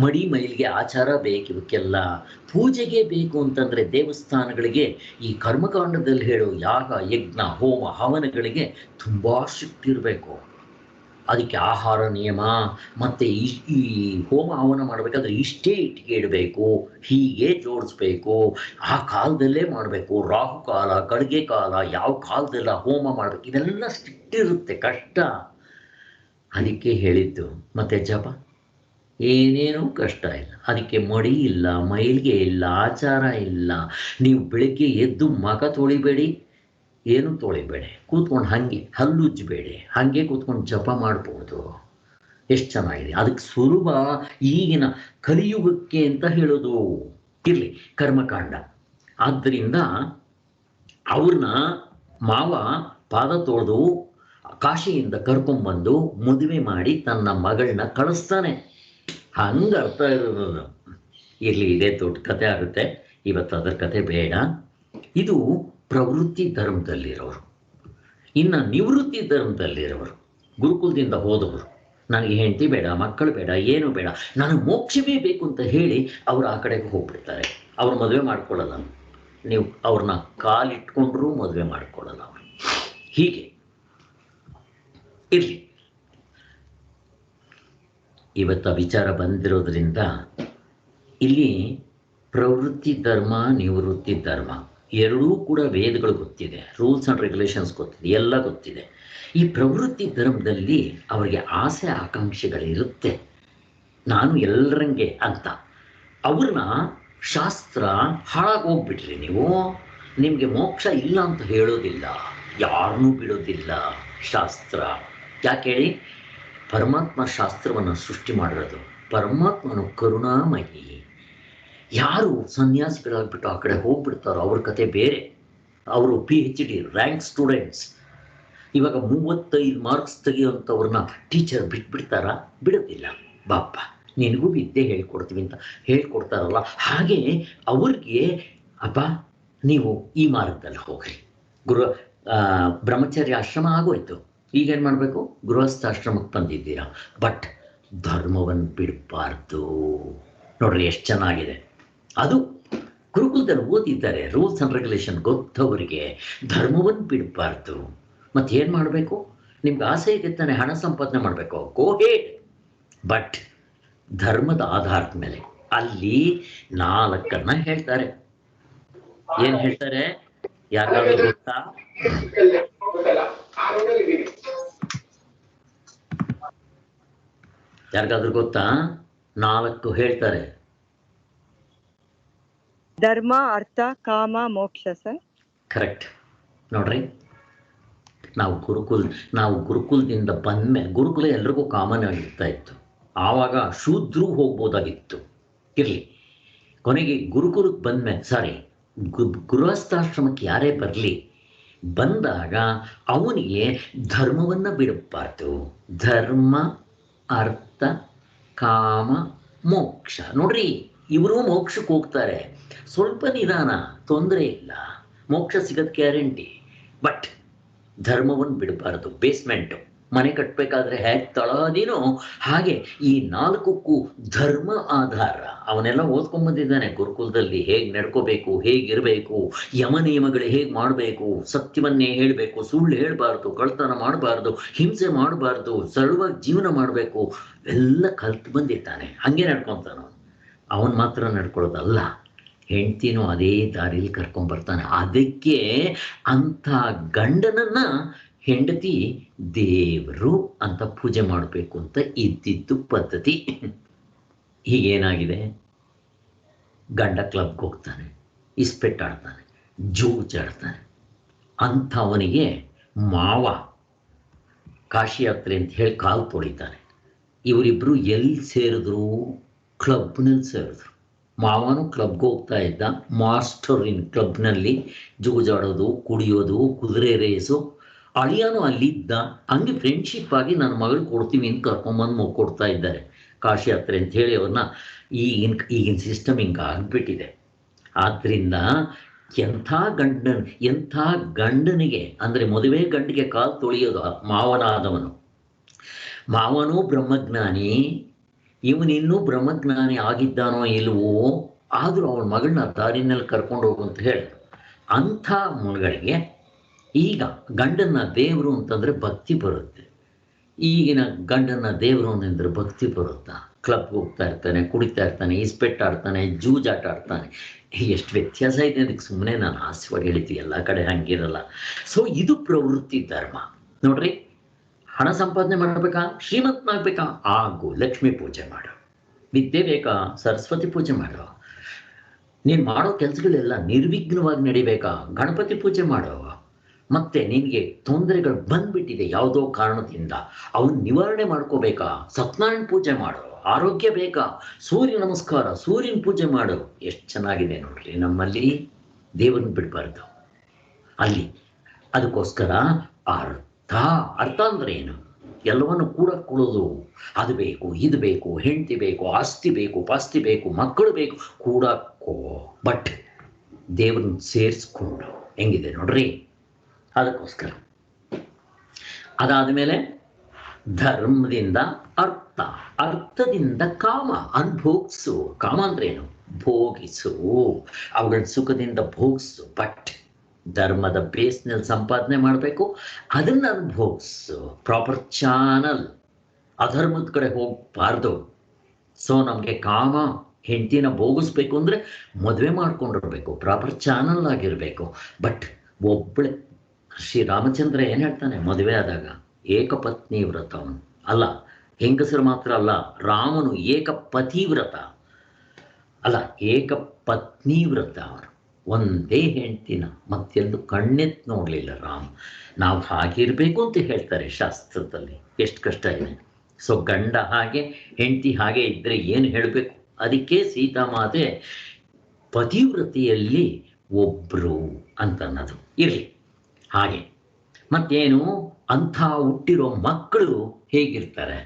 ಮಡಿ ಮೈಲಿಗೆ ಆಚಾರ ಬೇಕು, ಇವಕ್ಕೆಲ್ಲ ಪೂಜೆಗೆ ಬೇಕು ಅಂತಂದರೆ ದೇವಸ್ಥಾನಗಳಿಗೆ ಈ ಕರ್ಮಕಾಂಡದಲ್ಲಿ ಹೇಳೋ ಯಾಗ ಯಜ್ಞ ಹೋಮ ಹವನಗಳಿಗೆ ತುಂಬ ಸ್ಟ್ರಿಕ್ಟ್ ಇರಬೇಕು. ಅದಕ್ಕೆ ಆಹಾರ ನಿಯಮ ಮತ್ತು ಈ ಹೋಮ ಹವನ ಮಾಡಬೇಕಾದ್ರೆ ಇಷ್ಟೇ ಇಟ್ಟಿಗೆ ಇಡಬೇಕು, ಹೀಗೆ ಜೋಡಿಸ್ಬೇಕು, ಆ ಕಾಲದಲ್ಲೇ ಮಾಡಬೇಕು, ರಾಹುಕಾಲ ಕಡ್ಗೆ ಕಾಲ ಯಾವ ಕಾಲದೆಲ್ಲ ಹೋಮ ಮಾಡಬೇಕು, ಇದೆಲ್ಲ ಸ್ಟ್ರಿಕ್ಟ್ ಇರುತ್ತೆ, ಕಷ್ಟ. ಅದಕ್ಕೆ ಹೇಳಿದ್ದು. ಮತ್ತು ಜಪ ಏನೇನೂ ಕಷ್ಟ ಇಲ್ಲ. ಅದಕ್ಕೆ ಮಡಿ ಇಲ್ಲ, ಮೈಲಿಗೆ ಇಲ್ಲ, ಆಚಾರ ಇಲ್ಲ. ನೀವು ಬೆಳಗ್ಗೆ ಎದ್ದು ಮಖ ತೊಳಿಬೇಡಿ, ಏನು ತೊಳಿಬೇಡಿ, ಕೂತ್ಕೊಂಡು ಹಾಗೆ ಹಲ್ಲುಜ್ಜಬೇಡಿ, ಹಾಗೆ ಕೂತ್ಕೊಂಡು ಜಪ ಮಾಡ್ಬೋದು. ಎಷ್ಟು ಚೆನ್ನಾಗಿದೆ. ಅದಕ್ಕೆ ಸುಲಭ ಈಗಿನ ಕಲಿಯುಗಕ್ಕೆ ಅಂತ ಹೇಳೋದು. ಇರಲಿ, ಕರ್ಮಕಾಂಡ. ಆದ್ದರಿಂದ ಅವ್ರನ್ನ ಮಾವ ಪಾದ ತೊಳೆದು ಕಾಶಿಯಿಂದ ಕರ್ಕೊಂಡ್ಬಂದು ಮದುವೆ ಮಾಡಿ ತನ್ನ ಮಗಳನ್ನ ಕಳಿಸ್ತಾನೆ. ಹಂಗೆ ಅರ್ಥ ಇರೋದು. ಇರಲಿ, ಇದೇ ದೊಡ್ಡ ಕತೆ ಆಗುತ್ತೆ ಇವತ್ತು, ಅದರ ಕತೆ ಬೇಡ. ಇದು ಪ್ರವೃತ್ತಿ ಧರ್ಮದಲ್ಲಿರೋರು. ಇನ್ನು ನಿವೃತ್ತಿ ಧರ್ಮದಲ್ಲಿರೋರು, ಗುರುಕುಲದಿಂದ ಹೋದವರು, ನನಗೆ ಹೆಂಡತಿ ಬೇಡ, ಮಕ್ಕಳು ಬೇಡ, ಏನು ಬೇಡ, ನನಗೆ ಮೋಕ್ಷವೇ ಬೇಕು ಅಂತ ಹೇಳಿ ಅವರು ಆ ಕಡೆಗೆ ಹೋಗ್ಬಿಡ್ತಾರೆ. ಅವ್ರು ಮದುವೆ ಮಾಡ್ಕೊಳ್ಳಲ್ಲ. ನೀವು ಅವ್ರನ್ನ ಕಾಲಿಟ್ಕೊಂಡ್ರೂ ಮದುವೆ ಮಾಡ್ಕೊಳ್ಳಲ್ಲ ಅವರು. ಹೀಗೆ ಇರಲಿ, ಇವತ್ತು ವಿಚಾರ ಬಂದಿರೋದ್ರಿಂದ ಇಲ್ಲಿ ಪ್ರವೃತ್ತಿ ಧರ್ಮ, ನಿವೃತ್ತಿ ಧರ್ಮ ಎರಡೂ ಕೂಡ ವೇದಗಳು ಗೊತ್ತಿದೆ, ರೂಲ್ಸ್ ಆ್ಯಂಡ್ ರೆಗ್ಯುಲೇಷನ್ಸ್ ಗೊತ್ತಿದೆ, ಎಲ್ಲ ಗೊತ್ತಿದೆ. ಈ ಪ್ರವೃತ್ತಿ ಧರ್ಮದಲ್ಲಿ ಅವರಿಗೆ ಆಸೆ ಆಕಾಂಕ್ಷೆಗಳಿರುತ್ತೆ, ನಾನು ಎಲ್ಲರಂಗೆ ಅಂತ. ಅವ್ರನ್ನ ಶಾಸ್ತ್ರ ಹಾಳಾಗೋಗ್ಬಿಟ್ರಿ ನೀವು. ನಿಮಗೆ ಮೋಕ್ಷ ಇಲ್ಲ ಅಂತ ಹೇಳೋದಿಲ್ಲ, ಯಾರನ್ನೂ ಬಿಡೋದಿಲ್ಲ ಶಾಸ್ತ್ರ. ಯಾಕೆ ಹೇಳಿ? ಪರಮಾತ್ಮ ಶಾಸ್ತ್ರವನ್ನು ಸೃಷ್ಟಿ ಮಾಡಿರೋದು. ಪರಮಾತ್ಮನು ಕರುಣಾಮಯಿ. ಯಾರು ಸನ್ಯಾಸಿಗಳಾಗ್ಬಿಟ್ಟು ಆ ಕಡೆ ಹೋಗ್ಬಿಡ್ತಾರೋ ಅವ್ರ ಕತೆ ಬೇರೆ. ಅವರು PhD ರ್ಯಾಂಕ್ ಸ್ಟೂಡೆಂಟ್ಸ್. ಇವಾಗ 35 ಮಾರ್ಕ್ಸ್ ತೆಗೆಯುವಂಥವ್ರನ್ನ ಟೀಚರ್ ಬಿಟ್ಬಿಡ್ತಾರ? ಬಿಡೋದಿಲ್ಲ. ಬಾಪ ನಿನಗೂ ವಿದ್ಯೆ ಹೇಳ್ಕೊಡ್ತೀವಿ ಅಂತ ಹೇಳ್ಕೊಡ್ತಾರಲ್ಲ, ಹಾಗೆ ಅವ್ರಿಗೆ ಅಪ್ಪ ನೀವು ಈ ಮಾರ್ಗದಲ್ಲಿ ಹೋಗ್ರಿ. ಬ್ರಹ್ಮಚರ್ಯ ಆಶ್ರಮ ಆಗೋಯ್ತು, ಈಗೇನು ಮಾಡಬೇಕು? ಗೃಹಸ್ಥಾಶ್ರಮಕ್ಕೆ ಬಂದಿದ್ದೀರಾ, ಬಟ್ ಧರ್ಮವನ್ನು ಬಿಡಬಾರ್ದು. ನೋಡ್ರಿ ಎಷ್ಟು ಚೆನ್ನಾಗಿದೆ. ಅದು ಗುರುಕುಲದಲ್ಲಿ ಓದಿದ್ದಾರೆ, ರೂಲ್ಸ್ ಆ್ಯಂಡ್ ರೆಗ್ಯುಲೇಷನ್ ಗೊತ್ತವರಿಗೆ. ಧರ್ಮವನ್ನು ಬಿಡಬಾರ್ದು. ಮತ್ತೇನು ಮಾಡಬೇಕು? ನಿಮ್ಗೆ ಆಸೆ ಇದೆ ತಾನೆ ಹಣ ಸಂಪಾದನೆ ಮಾಡಬೇಕು, ಗೋ ಹೇಡ್, ಬಟ್ ಧರ್ಮದ ಆಧಾರದ ಮೇಲೆ. ಅಲ್ಲಿ 4 ಹೇಳ್ತಾರೆ. ಏನು ಹೇಳ್ತಾರೆ? ಯಾಕಾದ್ರೂ ಗೊತ್ತಾ? ಯಾರಿಗಾದ್ರೂ ಗೊತ್ತಾ? 4 ಹೇಳ್ತಾರೆ. ಧರ್ಮ, ಅರ್ಥ, ಕಾಮ, ಮೋಕ್ಷ. Sir correct. ನೋಡ್ರಿ, ನಾವು ಗುರುಕುಲದಿಂದ ಬಂದ್ಮೇಲೆ, ಗುರುಕುಲ ಎಲ್ರಿಗೂ ಕಾಮನ್ ಆಗಿರ್ತಾ ಇತ್ತು. ಆವಾಗ ಶೂದ್ರೂ ಹೋಗ್ಬೋದಾಗಿತ್ತು. ಇರಲಿ, ಕೊನೆಗೆ ಗುರುಕುಲಕ್ಕೆ ಬಂದ್ಮೇಲೆ, ಗೃಹಸ್ಥಾಶ್ರಮಕ್ಕೆ ಯಾರೇ ಬರಲಿ, ಬಂದಾಗ ಅವನಿಗೆ ಧರ್ಮವನ್ನು ಬಿಡಬಾರ್ದು. ಧರ್ಮ, ಅರ್ಥ, ಕಾಮ, ಮೋಕ್ಷ. ನೋಡ್ರಿ, ಇವರು ಮೋಕ್ಷಕ್ಕೆ ಹೋಗ್ತಾರೆ, ಸ್ವಲ್ಪ ನಿಧಾನ, ತೊಂದರೆ ಇಲ್ಲ, ಮೋಕ್ಷ ಸಿಗೋದು ಗ್ಯಾರಂಟಿ. ಬಟ್ ಧರ್ಮವನ್ನು ಬಿಡಬಾರ್ದು. ಬೇಸ್ಮೆಂಟು ಮನೆ ಕಟ್ಟಬೇಕಾದ್ರೆ ಹೇಗೆ ತಳದಿನೋ ಹಾಗೆ ಈ 4ಕ್ಕೂ ಧರ್ಮ ಆಧಾರ. ಅವನ್ನೆಲ್ಲ ಓದ್ಕೊಂಡ್ಬಂದಿದ್ದಾನೆ ಗುರುಕುಲದಲ್ಲಿ. ಹೇಗೆ ನಡ್ಕೋಬೇಕು, ಹೇಗಿರಬೇಕು, ಯಮ ನಿಯಮಗಳು ಹೇಗೆ ಮಾಡಬೇಕು, ಸತ್ಯವನ್ನೇ ಹೇಳಬೇಕು, ಸುಳ್ಳು ಹೇಳಬಾರ್ದು, ಕಳ್ತನ ಮಾಡಬಾರ್ದು, ಹಿಂಸೆ ಮಾಡಬಾರ್ದು, ಸರಳವಾಗಿ ಜೀವನ ಮಾಡಬೇಕು, ಎಲ್ಲ ಕಲ್ತು ಬಂದಿದ್ದಾನೆ. ಹಾಗೆ ನಡ್ಕೊತಾನ. ಅವನು ಮಾತ್ರ ನಡ್ಕೊಳ್ಳೋದಲ್ಲ, ಹೆಂಡ್ತಿನೂ ಅದೇ ದಾರಿಯಲ್ಲಿ ಕರ್ಕೊಂಡ್ಬರ್ತಾನೆ. ಅದಕ್ಕೆ ಅಂಥ ಗಂಡನನ್ನ ಹೆಂಡತಿ ದೇವರು ಅಂತ ಪೂಜೆ ಮಾಡಬೇಕು ಅಂತ ಇದ್ದಿದ್ದು ಪದ್ಧತಿ. ಹೀಗೇನಾಗಿದೆ? ಗಂಡ ಕ್ಲಬ್ಗೆ ಹೋಗ್ತಾನೆ, ಇಸ್ಪೆಟ್ಟಾಡ್ತಾನೆ, ಜೂಜಾಡ್ತಾನೆ. ಅಂಥವನಿಗೆ ಮಾವ ಕಾಶಿ ಯಾತ್ರೆ ಅಂತ ಹೇಳಿ ಕಾಲು ತೊಳಿತಾನೆ. ಇವರಿಬ್ಬರು ಎಲ್ಲಿ ಸೇರಿದ್ರು? ಕ್ಲಬ್ನಲ್ಲಿ ಸೇರಿದ್ರು. ಮಾವನು ಕ್ಲಬ್ಗೆ ಹೋಗ್ತಾ ಇದ್ದ, ಮಾಸ್ಟರ್ ಇನ್ ಕ್ಲಬ್ನಲ್ಲಿ ಜೂಜಾಡೋದು, ಕುಡಿಯೋದು, ಕುದುರೆ ರೇಸು. ಅಳಿಯಾನು ಅಲ್ಲಿದ್ದ. ಹಂಗೆ ಫ್ರೆಂಡ್ಶಿಪ್ ಆಗಿ ನನ್ನ ಮಗಳು ಕೊಡ್ತೀವಿ ಅಂತ ಕರ್ಕೊಂಬಂದು ಕೊಡ್ತಾ ಇದ್ದಾರೆ ಕಾಶಿ ಯಾತ್ರೆ ಅಂತ ಹೇಳಿ. ಅವ್ರನ್ನ ಈಗಿನ ಸಿಸ್ಟಮ್ ಹಿಂಗೆ ಆಗಿಬಿಟ್ಟಿದೆ. ಆದ್ದರಿಂದ ಎಂಥ ಗಂಡನಿಗೆ ಅಂದರೆ ಮದುವೆ ಗಂಡಿಗೆ ಕಾಲು ತೊಳೆಯೋದು ಮಾವನಾದವನು. ಮಾವನೂ ಬ್ರಹ್ಮಜ್ಞಾನಿ, ಇವನಿನ್ನೂ ಬ್ರಹ್ಮಜ್ಞಾನಿ ಆಗಿದ್ದಾನೋ ಇಲ್ವೋ, ಆದರೂ ಅವಳ ಮಗಳನ್ನ ದಾರಿನಲ್ಲಿ ಕರ್ಕೊಂಡು ಹೋಗು ಅಂತ ಹೇಳಿದ್ರು. ಅಂಥ ಮಗಳಿಗೆ ಈಗ ಗಂಡನ್ನ ದೇವರು ಅಂತಂದರೆ ಭಕ್ತಿ ಬರುತ್ತೆ. ಈಗಿನ ಗಂಡನ್ನ ದೇವರು ಅಂತಂದ್ರೆ ಭಕ್ತಿ ಬರುತ್ತಾ? ಕ್ಲಬ್ಗೆ ಹೋಗ್ತಾ ಇರ್ತಾನೆ, ಕುಡಿತಾ ಇರ್ತಾನೆ, ಇಸ್ಪೆಟ್ಟಾಡ್ತಾನೆ, ಜೂಜಾಟ ಆಡ್ತಾನೆ. ಎಷ್ಟು ವ್ಯತ್ಯಾಸ ಇದೆ ಅದಕ್ಕೆ ಸುಮ್ಮನೆ ನಾನು ಹಾಸ್ಯವಾಗಿ ಹೇಳ್ತೀವಿ, ಎಲ್ಲ ಕಡೆ ಹಂಗಿರಲ್ಲ. ಸೊ ಇದು ಪ್ರವೃತ್ತಿ ಧರ್ಮ. ನೋಡ್ರಿ, ಹಣ ಸಂಪಾದನೆ ಮಾಡಬೇಕಾ, ಶ್ರೀಮಂತನಾಗಬೇಕಾ, ಆಗು ಲಕ್ಷ್ಮೀ ಪೂಜೆ ಮಾಡು. ವಿದ್ಯೆ ಬೇಕಾ, ಸರಸ್ವತಿ ಪೂಜೆ ಮಾಡು. ನೀನು ಮಾಡೋ ಕೆಲಸಗಳೆಲ್ಲ ನಿರ್ವಿಘ್ನವಾಗಿ ನಡಿಬೇಕಾ, ಗಣಪತಿ ಪೂಜೆ ಮಾಡೋ. ಮತ್ತೆ ನಿನಗೆ ತೊಂದರೆಗಳು ಬಂದ್ಬಿಟ್ಟಿದೆ ಯಾವುದೋ ಕಾರಣದಿಂದ, ಅವನ್ನ ನಿವಾರಣೆ ಮಾಡ್ಕೋಬೇಕಾ? ಸತ್ಯನಾರಾಯಣ ಪೂಜೆ ಮಾಡು. ಆರೋಗ್ಯ ಬೇಕಾ? ಸೂರ್ಯ ನಮಸ್ಕಾರ, ಸೂರ್ಯನ ಪೂಜೆ ಮಾಡು. ಎಷ್ಟು ಚೆನ್ನಾಗಿದೆ ನೋಡ್ರಿ ನಮ್ಮಲ್ಲಿ. ದೇವರನ್ನ ಬಿಡಬಾರ್ದು ಅಲ್ಲಿ. ಅದಕ್ಕೋಸ್ಕರ ಅರ್ಥ, ಅರ್ಥ ಅಂದ್ರೆ ಏನು? ಎಲ್ಲವನ್ನು ಕೂಡ ಕೊಡೋದು. ಅದು ಬೇಕು, ಇದು ಬೇಕು, ಹೆಂಡತಿ ಬೇಕು, ಆಸ್ತಿ ಬೇಕು, ಪಾಸ್ತಿ ಬೇಕು, ಮಕ್ಕಳು ಬೇಕು, ಕೂಡಕ್ಕೋ. ಬಟ್ ದೇವ್ರನ್ನ ಸೇರಿಸ್ಕೊಂಡು ಹೆಂಗಿದೆ ನೋಡ್ರಿ. ಅದಕ್ಕೋಸ್ಕರ ಅದಾದ ಮೇಲೆ ಧರ್ಮದಿಂದ ಅರ್ಥ, ಅರ್ಥದಿಂದ ಕಾಮ, ಅನುಭೋಗಿಸು. ಕಾಮ ಅಂದ್ರೆ ಏನು? ಭೋಗಿಸು, ಅವುಗಳ ಸುಖದಿಂದ ಭೋಗಿಸು. ಬಟ್ ಧರ್ಮದ ಬೇಸ್ನಲ್ಲಿ ಸಂಪಾದನೆ ಮಾಡಬೇಕು, ಅದನ್ನು ಅನುಭೋಗಿಸು. ಪ್ರಾಪರ್ ಚಾನಲ್, ಅಧರ್ಮದ ಕಡೆ ಹೋಗಬಾರ್ದು. ಸೊ ನಮಗೆ ಕಾಮ, ಹೆಂಡತಿನ ಭೋಗಿಸ್ಬೇಕು ಅಂದರೆ ಮದುವೆ ಮಾಡ್ಕೊಂಡಿರ್ಬೇಕು, ಪ್ರಾಪರ್ ಚಾನಲ್ ಆಗಿರಬೇಕು. ಬಟ್ ಒಬ್ಬಳೆ ಶ್ರೀರಾಮಚಂದ್ರ ಏನು ಹೇಳ್ತಾನೆ ಮದುವೆ ಆದಾಗ? ಏಕಪತ್ನಿ ವ್ರತ ಅಲ್ಲ, ಹೆಂಗಸರು ಮಾತ್ರ ಅಲ್ಲ, ರಾಮನು ಏಕಪತಿ ವ್ರತ ಅಲ್ಲ, ಏಕಪತ್ನಿ ವ್ರತ. ಅವನು ಒಂದೇ ಹೆಂಡ್ತಿನ ಮತ್ತೆಲ್ಲೂ ಕಣ್ಣೆತ್ತು ನೋಡಲಿಲ್ಲ ರಾಮ. ನಾವು ಹಾಗಿರಬೇಕು ಅಂತ ಹೇಳ್ತಾರೆ ಶಾಸ್ತ್ರದಲ್ಲಿ. ಎಷ್ಟು ಕಷ್ಟ ಇದೆ. ಸೊ ಗಂಡ ಹಾಗೆ, ಹೆಂಡತಿ ಹಾಗೆ ಇದ್ದರೆ ಏನು ಹೇಳಬೇಕು? ಅದಕ್ಕೆ ಸೀತಾಮಾತೆ ಪತಿವ್ರತೆಯಲ್ಲಿ ಒಬ್ಬರು ಅಂತ ಅನ್ನೋದು ಇರಲಿ. ಹಾಗೆ ಮತ್ತೇನು, ಅಂಥ ಹುಟ್ಟಿರೋ ಮಕ್ಕಳು ಹೇಗಿರ್ತಾರೆ?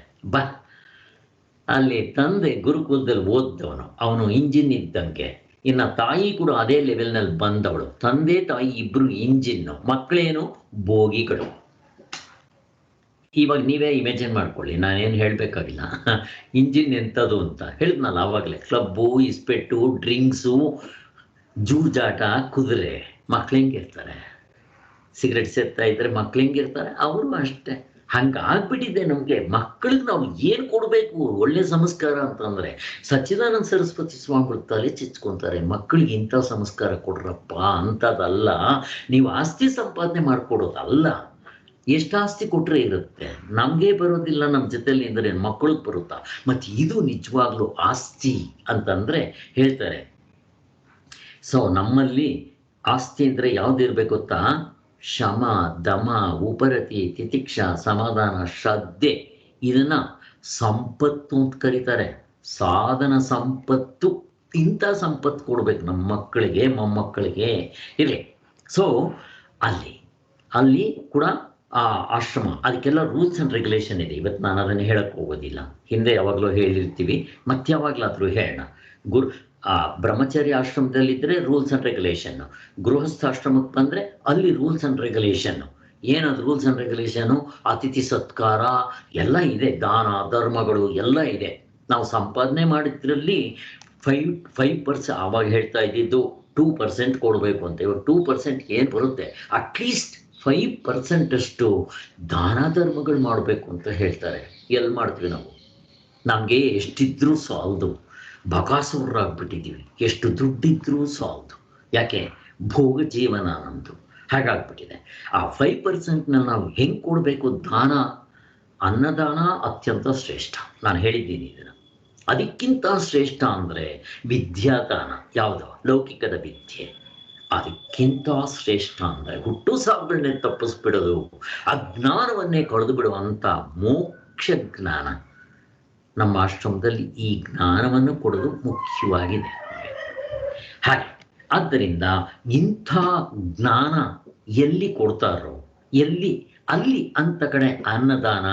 ಅಲ್ಲಿ ತಂದೆ ಗುರುಕುಲದಲ್ಲಿ ಓದ್ದವನು, ಅವನು ಇಂಜಿನ್ ಇದ್ದಂಗೆ. ಇನ್ನು ತಾಯಿ ಕೂಡ ಅದೇ ಲೆವೆಲ್ನಲ್ಲಿ ಬಂದವಳು. ತಂದೆ ತಾಯಿ ಇಬ್ಬರು ಇಂಜಿನ್ನು, ಮಕ್ಕಳೇನು ಬೋಗಿಗಳು. ಇವಾಗ ನೀವೇ ಇಮ್ಯಾಜಿನ್ ಮಾಡ್ಕೊಳ್ಳಿ, ನಾನೇನು ಹೇಳಬೇಕಾಗಿಲ್ಲ. ಇಂಜಿನ್ ಎಂಥದ್ದು ಅಂತ ಹೇಳಿದ್ನಲ್ಲ ಆವಾಗಲೇ. ಕ್ಲಬ್ಬು, ಇಸ್ಪೆಟ್ಟು, ಡ್ರಿಂಕ್ಸು, ಜೂಜಾಟ, ಕುದುರೆ. ಮಕ್ಳು ಹೆಂಗಿರ್ತಾರೆ? ಸಿಗರೆಟ್ ಸೇರ್ತಾ ಇದ್ರೆ ಮಕ್ಳು ಹೆಂಗಿರ್ತಾರೆ? ಅವರು ಅಷ್ಟೇ. ಹಂಗಾಗ್ಬಿಟ್ಟಿದೆ ನಮಗೆ. ಮಕ್ಕಳಿಗೆ ನಾವು ಏನು ಕೊಡಬೇಕು? ಒಳ್ಳೆ ಸಂಸ್ಕಾರ ಅಂತಂದರೆ ಸಚ್ಚಿದಾನಂದ ಸರಸ್ವತಿ ಸ್ವಾಮಿಗಳು ತಲೆ ಚಿಚ್ಕೊತಾರೆ, ಮಕ್ಕಳಿಗೆ ಇಂಥ ಸಂಸ್ಕಾರ ಕೊಡ್ರಪ್ಪ ಅಂಥದ್ದಲ್ಲ. ನೀವು ಆಸ್ತಿ ಸಂಪಾದನೆ ಮಾಡಿಕೊಡೋದಲ್ಲ. ಎಷ್ಟು ಆಸ್ತಿ ಕೊಟ್ಟರೆ ಇರುತ್ತೆ, ನಮಗೆ ಬರೋದಿಲ್ಲ. ನಮ್ಮ ಜೊತೆಲಿ ಅಂದರೆ ಮಕ್ಕಳಿಗೆ ಬರುತ್ತಾ? ಮತ್ತು ಇದು ನಿಜವಾಗ್ಲೂ ಆಸ್ತಿ ಅಂತಂದರೆ ಹೇಳ್ತಾರೆ. ಸೊ ನಮ್ಮಲ್ಲಿ ಆಸ್ತಿ ಅಂದರೆ ಯಾವುದಿರಬೇಕು ಗೊತ್ತಾ? ಶಮ, ದಮ, ಉಪರತಿ, ತಿತಿಕ್ಷ, ಸಮಾಧಾನ, ಶ್ರದ್ಧೆ. ಇದನ್ನು ಸಂಪತ್ತು ಅಂತ ಕರೀತಾರೆ. ಸಾಧನ ಸಂಪತ್ತು. ಇಂಥ ಸಂಪತ್ತು ಕೊಡ್ಬೇಕು ನಮ್ಮ ಮಕ್ಕಳಿಗೆ, ಮೊಮ್ಮಕ್ಕಳಿಗೆ ಇರಲಿ. ಸೊ ಅಲ್ಲಿ ಕೂಡ ಆ ಆಶ್ರಮ, ಅದಕ್ಕೆಲ್ಲ ರೂಲ್ಸ್ ಆ್ಯಂಡ್ ರೆಗ್ಯುಲೇಷನ್ ಇದೆ. ಇವತ್ತು ನಾನು ಅದನ್ನು ಹೇಳಕ್ಕೆ ಹೋಗೋದಿಲ್ಲ, ಹಿಂದೆ ಯಾವಾಗಲೂ ಹೇಳಿರ್ತೀವಿ, ಮತ್ತೆ ಯಾವಾಗಲಾದರೂ ಹೇಳೋಣ. ಬ್ರಹ್ಮಚರ್ಯ ಆಶ್ರಮದಲ್ಲಿದ್ದರೆ ರೂಲ್ಸ್ ಆ್ಯಂಡ್ ರೆಗ್ಯುಲೇಷನ್ನು, ಗೃಹಸ್ಥಾಶ್ರಮಕ್ಕೆ ಬಂದರೆ ಅಲ್ಲಿ ರೂಲ್ಸ್ ಆ್ಯಂಡ್ ರೆಗ್ಯುಲೇಷನ್ನು. ಏನದು ರೂಲ್ಸ್ ಆ್ಯಂಡ್ ರೆಗ್ಯುಲೇಷನು? ಅತಿಥಿ ಸತ್ಕಾರ ಎಲ್ಲ ಇದೆ, ದಾನ ಧರ್ಮಗಳು ಎಲ್ಲ ಇದೆ. ನಾವು ಸಂಪಾದನೆ ಮಾಡಿದ್ರಲ್ಲಿ 5% ಆವಾಗ ಹೇಳ್ತಾ ಇದ್ದಿದ್ದು 2% ಕೊಡಬೇಕು ಅಂತ. ಇವಾಗ 2% ಏನು ಬರುತ್ತೆ? ಅಟ್ಲೀಸ್ಟ್ 5% ಅಷ್ಟು ದಾನ ಧರ್ಮಗಳು ಮಾಡಬೇಕು ಅಂತ ಹೇಳ್ತಾರೆ. ಎಲ್ಲಿ ಮಾಡ್ತೀವಿ ನಾವು? ನಮಗೆ ಎಷ್ಟಿದ್ರೂ ಸಾಲದು, ಬಕಾಸುರರಾಗ್ಬಿಟ್ಟಿದ್ದೀವಿ. ಎಷ್ಟು ದುಡ್ಡಿದ್ರೂ ಸಾಲದು. ಯಾಕೆ? ಭೋಗ ಜೀವನ ನಮ್ಮದು ಹಾಗಾಗ್ಬಿಟ್ಟಿದೆ. ಆ 5%ನ ನಾವು ಹೆಂಗೆ ಕೊಡಬೇಕು? ದಾನ, ಅನ್ನದಾನ ಅತ್ಯಂತ ಶ್ರೇಷ್ಠ. ನಾನು ಹೇಳಿದ್ದೀನಿ ಇದನ್ನು. ಅದಕ್ಕಿಂತ ಶ್ರೇಷ್ಠ ಅಂದರೆ ವಿದ್ಯಾದಾನ. ಯಾವುದು? ಲೌಕಿಕದ ವಿದ್ಯೆ. ಅದಕ್ಕಿಂತ ಶ್ರೇಷ್ಠ ಅಂದರೆ ಹುಟ್ಟು ಸಾವುಗಳನ್ನೇ ತಪ್ಪಿಸ್ಬಿಡೋದು, ಅಜ್ಞಾನವನ್ನೇ ಕಳೆದು ಬಿಡುವಂಥ ಮೋಕ್ಷ ಜ್ಞಾನ. ನಮ್ಮ ಆಶ್ರಮದಲ್ಲಿ ಈ ಜ್ಞಾನವನ್ನು ಕೊಡೋದು ಮುಖ್ಯವಾಗಿದೆ. ಹಾಗೆ ಆದ್ದರಿಂದ ಇಂಥ ಜ್ಞಾನ ಎಲ್ಲಿ ಕೊಡ್ತಾರೋ, ಅಲ್ಲಿ ಅಂಥ ಕಡೆ ಅನ್ನದಾನ,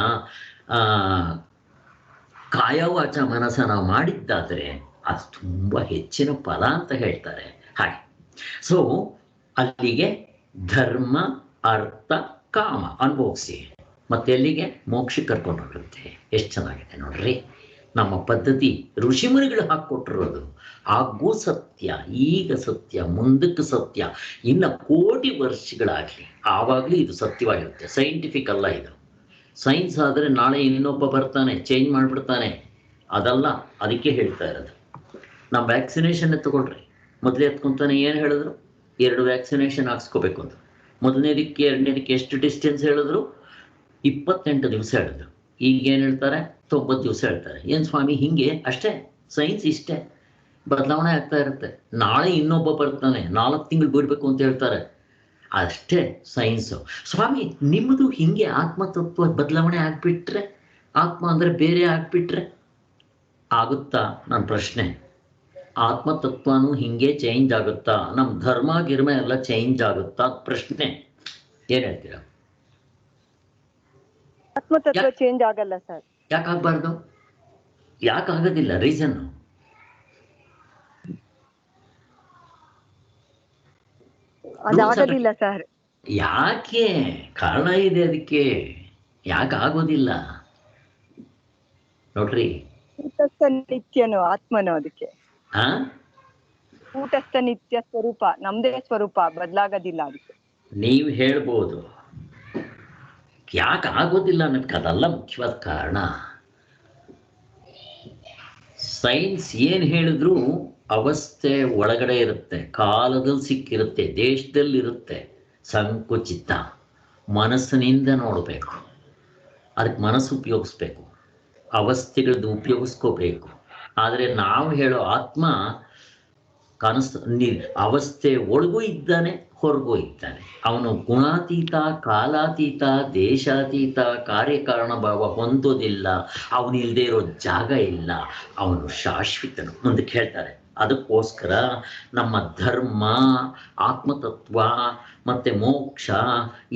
ಕಾಯವಾಚ ಮನಸ್ಸ ನಾವು ಮಾಡಿದ್ದಾದರೆ ಅದು ತುಂಬ ಹೆಚ್ಚಿನ ಫಲ ಅಂತ ಹೇಳ್ತಾರೆ. ಹಾಗೆ ಸೊ ಅಲ್ಲಿಗೆ ಧರ್ಮ, ಅರ್ಥ, ಕಾಮ ಅನುಭವಿಸಿ ಮತ್ತೆ ಎಲ್ಲಿಗೆ? ಮೋಕ್ಷಕ್ಕೆ ಕರ್ಕೊಂಡು ಹೋಗುತ್ತೆ. ಎಷ್ಟು ಚೆನ್ನಾಗಿದೆ ನೋಡ್ರಿ ನಮ್ಮ ಪದ್ಧತಿ. ಋಷಿಮುನಿಗಳು ಹಾಕ್ಕೊಟ್ಟಿರೋದು. ಹಾಗೂ ಸತ್ಯ, ಈಗ ಸತ್ಯ, ಮುಂದಕ್ಕೆ ಸತ್ಯ, ಇನ್ನು ಕೋಟಿ ವರ್ಷಗಳಾಗಲಿ ಆವಾಗಲೂ ಇದು ಸತ್ಯವಾಗಿರುತ್ತೆ. ಸೈಂಟಿಫಿಕ್ ಅಲ್ಲ ಇದು. ಸೈನ್ಸ್ ಆದರೆ ನಾಳೆ ಇನ್ನೊಬ್ಬ ಬರ್ತಾನೆ, ಚೇಂಜ್ ಮಾಡಿಬಿಡ್ತಾನೆ. ಅದಲ್ಲ, ಅದಕ್ಕೆ ಹೇಳ್ತಾ ಇರೋದು. ನಾವು ವ್ಯಾಕ್ಸಿನೇಷನ್ ತಗೊಳ್ರಿ, ಮೊದಲೇ ಎತ್ಕೊತಾನೆ ಏನು ಹೇಳಿದ್ರು? 2 ವ್ಯಾಕ್ಸಿನೇಷನ್ ಹಾಕ್ಸ್ಕೋಬೇಕು ಅಂತ. ಮೊದಲನೇದಕ್ಕೆ ಎರಡನೇದಕ್ಕೆ ಎಷ್ಟು ಡಿಸ್ಟೆನ್ಸ್ ಹೇಳಿದ್ರು? 28 ದಿವಸ ಹೇಳಿದ್ರು. ಈಗೇನು ಹೇಳ್ತಾರೆ? 90 ದಿವಸ ಹೇಳ್ತಾರೆ. ಏನು ಸ್ವಾಮಿ ಹಿಂಗೆ? ಅಷ್ಟೇ, ಸೈನ್ಸ್ ಇಷ್ಟೇ, ಬದಲಾವಣೆ ಆಗ್ತಾ ಇರುತ್ತೆ. ನಾಳೆ ಇನ್ನೊಬ್ಬ ಬರ್ತಾನೆ, 4 ತಿಂಗಳು ಬಿಡಬೇಕು ಅಂತ ಹೇಳ್ತಾರೆ. ಅಷ್ಟೇ ಸೈನ್ಸು. ಸ್ವಾಮಿ, ನಿಮ್ಮದು ಹಿಂಗೆ ಆತ್ಮತತ್ವ ಬದಲಾವಣೆ ಆಗ್ಬಿಟ್ರೆ, ಆತ್ಮ ಅಂದರೆ ಬೇರೆ ಆಗ್ಬಿಟ್ರೆ ಆಗುತ್ತಾ? ನನ್ನ ಪ್ರಶ್ನೆ. ಆತ್ಮತತ್ವನೂ ಹಿಂಗೆ ಚೇಂಜ್ ಆಗುತ್ತಾ? ನಮ್ಮ ಧರ್ಮ ಗಿರ್ಮ ಎಲ್ಲ ಚೇಂಜ್ ಆಗುತ್ತಾ? ಪ್ರಶ್ನೆ ಏನು ಹೇಳ್ತೀರಾ? ಆತ್ಮತತ್ವ ಚೇಂಜ್ ಆಗಲ್ಲ ಸರ್. ಯಾಕಾಗಬಾರ್ದು? ಯಾಕಾಗೋದಿಲ್ಲ? ರೀಸನ್ ಅದಾಗೋದಿಲ್ಲ ಸರ್. ಯಾಕೆ? ಕಾರಣ ಇದೆ ಅದಕ್ಕೆ. ಯಾಕಾಗೋದಿಲ್ಲ ನೋಡ್ರಿ. ಕೂಟಸ್ಥ ನಿತ್ಯನು ಆತ್ಮನು ಅದಕ್ಕೆ. ಹಾ, ಕೂಟಸ್ಥ ನಿತ್ಯ ಸ್ವರೂಪ, ನಮ್ದೇ ಸ್ವರೂಪ ಬದಲಾಗೋದಿಲ್ಲ ಅದಕ್ಕೆ. ನೀವು ಹೇಳ್ಬೋದು. ಯಾಕೆ ಆಗೋದಿಲ್ಲ ಅನ್ನೋದಕ್ಕೆ ಅದಲ್ಲ ಮುಖ್ಯವಾದ ಕಾರಣ. ಸೈನ್ಸ್ ಏನು ಹೇಳಿದ್ರು ಅವಸ್ಥೆ ಒಳಗಡೆ ಇರುತ್ತೆ, ಕಾಲದಲ್ಲಿ ಸಿಕ್ಕಿರುತ್ತೆ, ದೇಶದಲ್ಲಿರುತ್ತೆ. ಸಂಕುಚಿತ ಮನಸ್ಸಿನಿಂದ ನೋಡಬೇಕು, ಅದಕ್ಕೆ ಮನಸ್ಸು ಉಪಯೋಗಿಸ್ಬೇಕು, ಅವಸ್ಥೆಗಳದ್ದು ಉಪಯೋಗಿಸ್ಕೋಬೇಕು. ಆದರೆ ನಾವು ಹೇಳೋ ಆತ್ಮ ಅವಸ್ಥೆ ಒಳಗೂ ಇದ್ದಾನೆ, ಹೊರಗೂ ಇದ್ದಾನೆ. ಅವನು ಗುಣಾತೀತ, ಕಾಲಾತೀತ, ದೇಶಾತೀತ, ಕಾರ್ಯಕಾರಣ ಭಾವ ಹೊಂದೋದಿಲ್ಲ. ಅವನಿಲ್ಲದೆ ಇರೋ ಜಾಗ ಇಲ್ಲ. ಅವನು ಶಾಶ್ವತನು. ಮುಂದಕ್ಕೆ ಹೇಳ್ತಾರೆ. ಅದಕ್ಕೋಸ್ಕರ ನಮ್ಮ ಧರ್ಮ, ಆತ್ಮತತ್ವ ಮತ್ತು ಮೋಕ್ಷ,